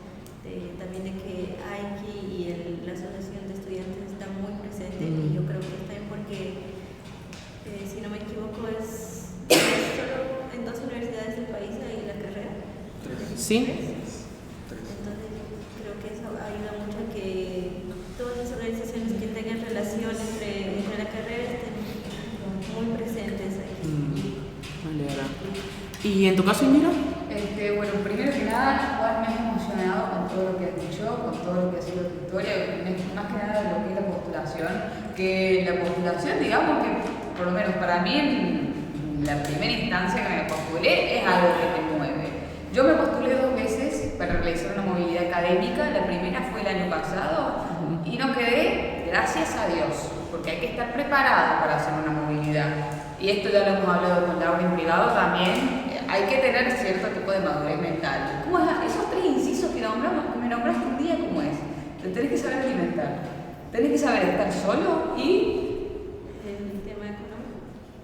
también de que AIKI y la Asociación de Estudiantes está muy presente y yo creo que está bien porque, si no me equivoco, es solo en 2 universidades del país hay la carrera. Sí. Entonces creo que eso ayuda mucho a que todas las organizaciones que tengan relación entre la carrera estén muy presentes aquí. Me alegra. ¿Y en tu caso, Indira? Bueno, primero que nada, Juan, me has emocionado con todo lo que has dicho, con todo lo que ha sido tu historia, más que nada lo que es la postulación, que la postulación, digamos que por lo menos para mí en la primera instancia que me postulé es algo que te mueve. Yo me postulé 2 veces para realizar una movilidad académica, la primera fue el año pasado y no quedé, gracias a Dios, porque hay que estar preparado para hacer una movilidad. Y esto ya lo hemos hablado con Laura en privado también, hay que tener cierto tipo de madurez mental. ¿Cómo es? Esos 3 incisos que me nombraste un día, ¿cómo es? Te tenés que saber alimentar, tenés que saber estar solo y El tema económico.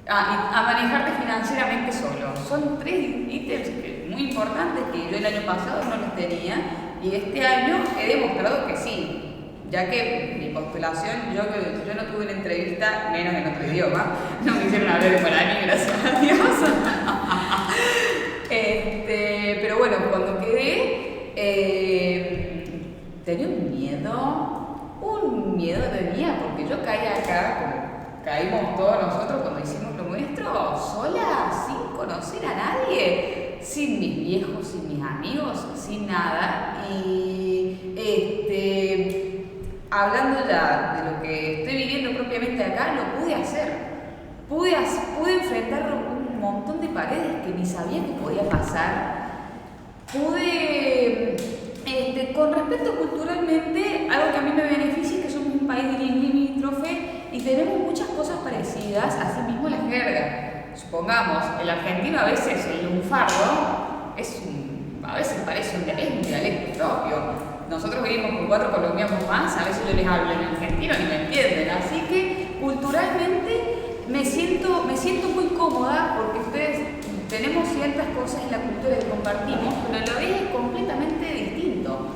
y a manejarte financieramente solo. Son 3 ítems muy importantes que yo el año pasado no los tenía y este año he demostrado que sí. Ya que mi postulación, yo no tuve una entrevista, menos en otro idioma, no me hicieron hablar en guaraní, gracias a Dios. Pero bueno, cuando quedé, tenía un miedo tenía, porque yo caí acá, como caímos todos nosotros cuando hicimos lo nuestro, sola, sin conocer a nadie, sin mis viejos, sin mis amigos, sin nada, y hablando ya de lo que estoy viviendo propiamente acá, lo pude hacer. Pude enfrentar un montón de paredes que ni sabía que podía pasar. Pude, con respecto culturalmente, algo que a mí me beneficia es que somos un país limítrofe y tenemos muchas cosas parecidas, así mismo la jerga. Supongamos, el argentino a veces, el lunfardo, a veces parece un dialecto propio. Nosotros vivimos con 4 colombianos más, a veces yo les hablo en argentino y me entienden. Así que culturalmente me siento muy cómoda porque ustedes tenemos ciertas cosas en la cultura que compartimos, pero lo es completamente distinto.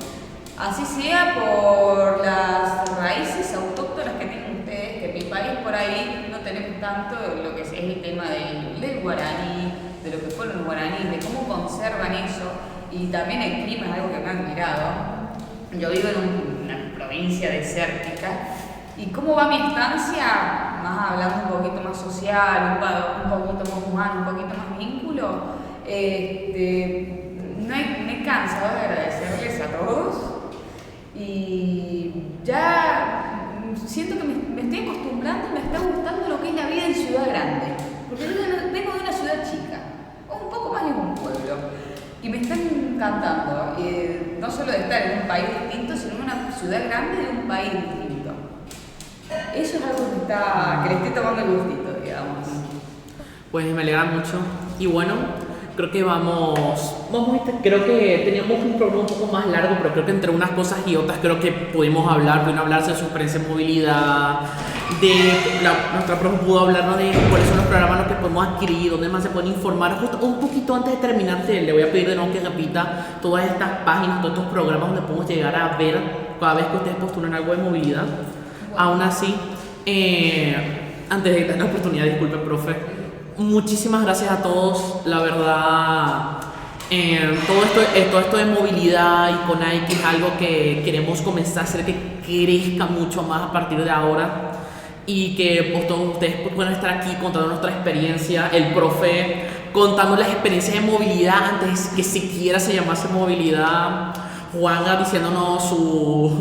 Así sea por las raíces autóctonas que tienen ustedes, que en mi país por ahí no tenemos tanto lo que es el tema del guaraní, de lo que fueron los guaraníes, de cómo conservan eso, y también el clima es algo que me ha admirado. Yo vivo en una provincia desértica y cómo va mi estancia, más hablando un poquito más social, un poquito más humano, un poquito más vínculo, me he cansado de agradecerles a todos y ya siento que me estoy acostumbrando y me está gustando lo que es la vida en ciudad grande, porque yo vengo de una ciudad chica, o un poco más de un pueblo. Y me está encantando, no solo de estar en un país distinto, sino en una ciudad grande de un país distinto. Eso es algo que le estoy tomando el gustito, digamos. Pues me alegra mucho. Y bueno, creo que creo que teníamos un programa un poco más largo, pero creo que entre unas cosas y otras creo que pudimos hablar de su experiencia en movilidad, nuestra profe pudo hablarnos de cuáles son los programas que podemos adquirir, dónde más se pueden informar. Justo un poquito antes de terminar, le voy a pedir de nuevo que repita todas estas páginas, todos estos programas donde podemos llegar a ver cada vez que ustedes postulan algo de movilidad. Aún así, antes de dar la oportunidad, disculpe, profe, muchísimas gracias a todos, la verdad. Todo esto de movilidad y con AIKI es algo que queremos comenzar a hacer que crezca mucho más a partir de ahora y que todos ustedes puedan estar aquí contando nuestra experiencia, el profe contando las experiencias de movilidad antes que siquiera se llamase movilidad, Juanga diciéndonos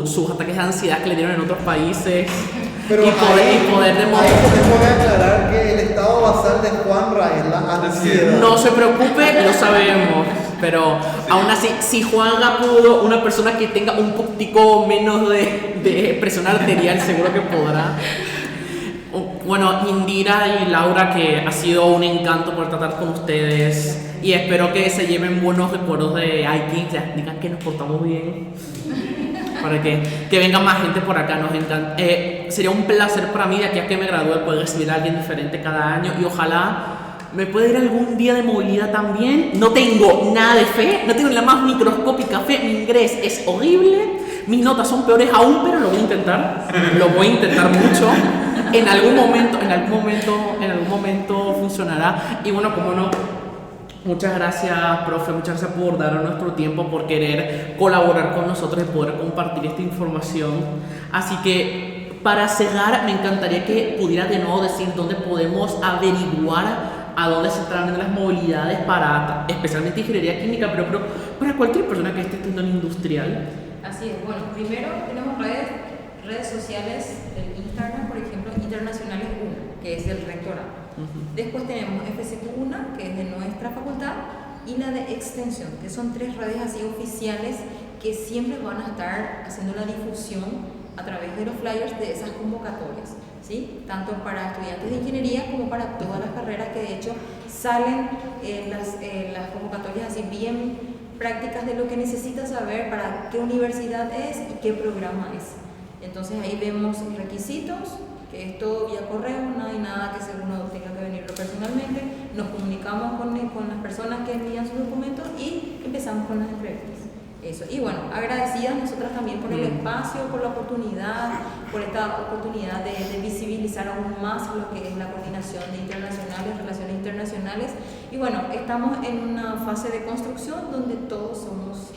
sus ataques de ansiedad que le dieron en otros países. Pero y poder ahí demostrar. tenemos que aclarar que el estado basal de Juanra es la ansiedad. No se preocupe, lo sabemos. Pero aún así, si Juanga pudo, una persona que tenga un poquitico menos de presión arterial, seguro que podrá. Bueno, Indira y Laura, que ha sido un encanto poder tratar con ustedes. Y espero que se lleven buenos recuerdos de Aiki, ya digan que nos portamos bien. Para que venga más gente por acá, nos encanta. Sería un placer para mí, de aquí a que me gradúe, poder recibir a alguien diferente cada año. Y ojalá me pueda ir algún día de movilidad también. No tengo nada de fe, no tengo ni la más microscópica fe. Mi inglés es horrible, mis notas son peores aún, pero lo voy a intentar. Lo voy a intentar mucho. En algún momento funcionará. Y bueno, como no, muchas gracias, profe, muchas gracias por darnos nuestro tiempo, por querer colaborar con nosotros y poder compartir esta información. Así que, para cerrar, me encantaría que pudiera de nuevo decir dónde podemos averiguar a dónde se traen las movilidades para, especialmente ingeniería química, pero para cualquier persona que esté estudiando en industrial. Así es, bueno, primero tenemos redes sociales, el Instagram, por ejemplo, Internacionales 1, que es del rectorado. Después tenemos FCQ1, que es de nuestra facultad, y la de extensión, que son 3 redes así oficiales que siempre van a estar haciendo la difusión a través de los flyers de esas convocatorias, ¿sí? Tanto para estudiantes de ingeniería como para todas las carreras, que de hecho salen las convocatorias así bien prácticas de lo que necesitas saber para qué universidad es y qué programa es. Entonces ahí vemos requisitos, que es todo vía correo, no hay nada que uno tenga que venirlo personalmente. Nos comunicamos con las personas que envían sus documentos y empezamos con las entrevistas. Eso. Y bueno, agradecidas nosotras también por el espacio, por la oportunidad, por esta oportunidad de visibilizar aún más lo que es la coordinación de internacionales, relaciones internacionales. Y bueno, estamos en una fase de construcción donde todos somos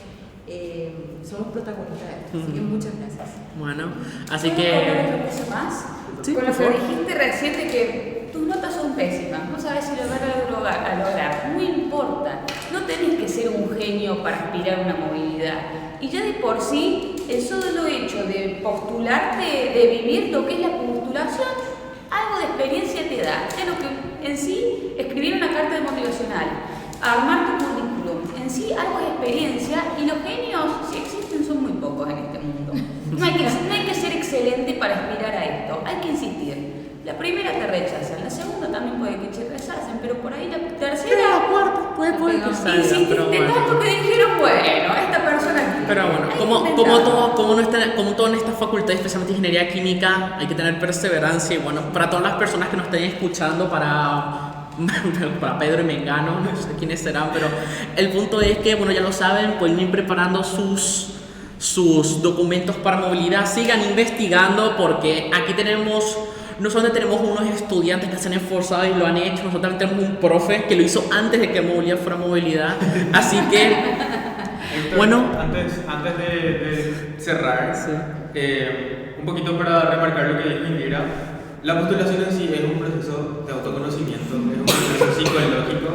protagonistas de esto. Así que muchas gracias. Bueno, así ¿Puedo que... hablar otra cosa más? Sí, con lo por que favor. dijiste recién de que tus notas son pésimas, no sabes si lo vas a lograr, no importa, no tenés que ser un genio para aspirar a una movilidad. Y ya de por sí, el solo hecho de postularte, de vivir lo que es la postulación, algo de experiencia te da. Es lo que en sí, escribir una carta motivacional, armar tu currículum, en sí algo de experiencia, y los genios, si existen, son muy pocos en este mundo. No hay que ser excelente para aspirar a esto, hay que insistir. La primera te rechazan, la segunda también puede que te rechacen, pero por ahí la tercera... la cuarta puede que salga, insististe pero bueno. tanto que dijeron, bueno, esta persona aquí. Pero bueno, Hay que como intentarlo. todo en esta facultad, especialmente ingeniería química, hay que tener perseverancia. Y bueno, para todas las personas que nos estén escuchando, para Pedro y Mengano, no sé quiénes serán, pero el punto es que, bueno, ya lo saben, pueden ir preparando sus documentos para movilidad. Sigan investigando, porque aquí no solamente tenemos unos estudiantes que se han esforzado y lo han hecho, nosotros también tenemos un profe que lo hizo antes de que movilidad fuera movilidad. Así que, Héctor, bueno. Antes de cerrar, Sí. un poquito para remarcar lo que dijo Indira, la postulación en sí es un proceso de autoconocimiento, es un proceso psicológico,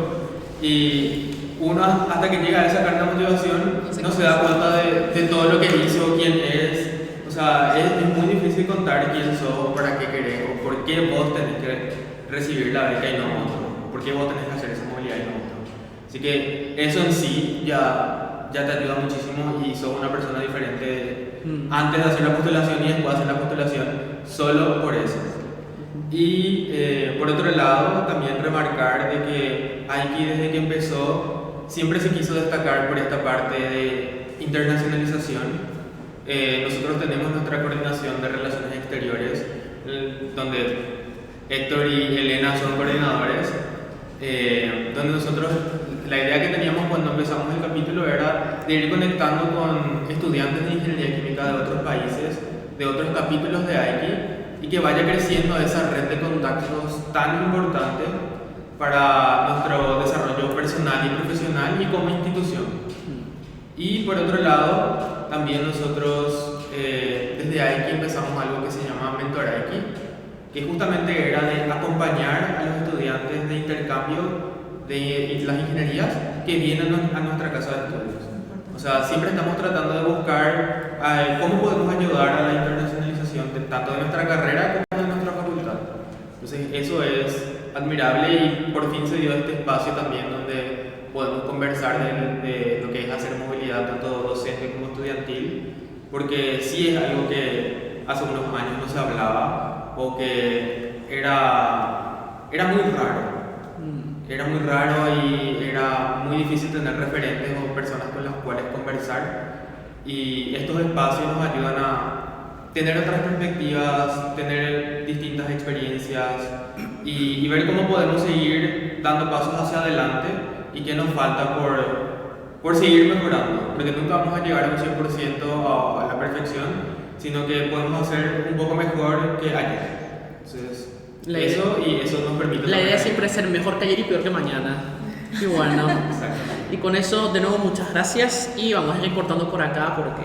y uno hasta que llega a esa carta de motivación no se da cuenta de todo lo que hizo, quién es. O sea, es muy difícil contar quién sos, para qué querés, o por qué vos tenés que recibir la beca y no otro, o por qué vos tenés que hacer esa movilidad y no otro. Así que eso en sí ya te ayuda muchísimo, y sos una persona diferente antes de hacer la postulación y después de hacer la postulación, solo por eso. Y por otro lado, también remarcar de que Aiki, desde que empezó, siempre se quiso destacar por esta parte de internacionalización. Nosotros tenemos nuestra coordinación de relaciones exteriores, donde Héctor y Elena son coordinadores, donde nosotros, la idea que teníamos cuando empezamos el capítulo era de ir conectando con estudiantes de ingeniería química de otros países, de otros capítulos de Aiki, y que vaya creciendo esa red de contactos tan importante para nuestro desarrollo personal y profesional y como institución. Y por otro lado, también nosotros desde Aiki empezamos algo que se llama Mentor Aiki, que justamente era de acompañar a los estudiantes de intercambio de las ingenierías que vienen a nuestra casa de estudios. O sea, siempre estamos tratando de buscar cómo podemos ayudar a la internacionalización tanto de nuestra carrera como de nuestra facultad. Entonces, eso es admirable y por fin se dio este espacio también donde podemos conversar de lo que es hacer movilidad tanto docente como estudiantil, porque sí es algo que hace unos años no se hablaba o que era muy raro. Era muy raro y era muy difícil tener referentes o personas con las cuales conversar, y estos espacios nos ayudan a tener otras perspectivas, tener distintas experiencias y ver cómo podemos seguir dando pasos hacia adelante y qué nos falta por seguir mejorando, porque nunca vamos a llegar a un 100% a la perfección, sino que podemos hacer un poco mejor que ayer. Entonces, eso nos permite... La idea es siempre ser mejor que ayer y peor que mañana. Y bueno, Exacto. y con eso, de nuevo, muchas gracias y vamos a ir cortando por acá porque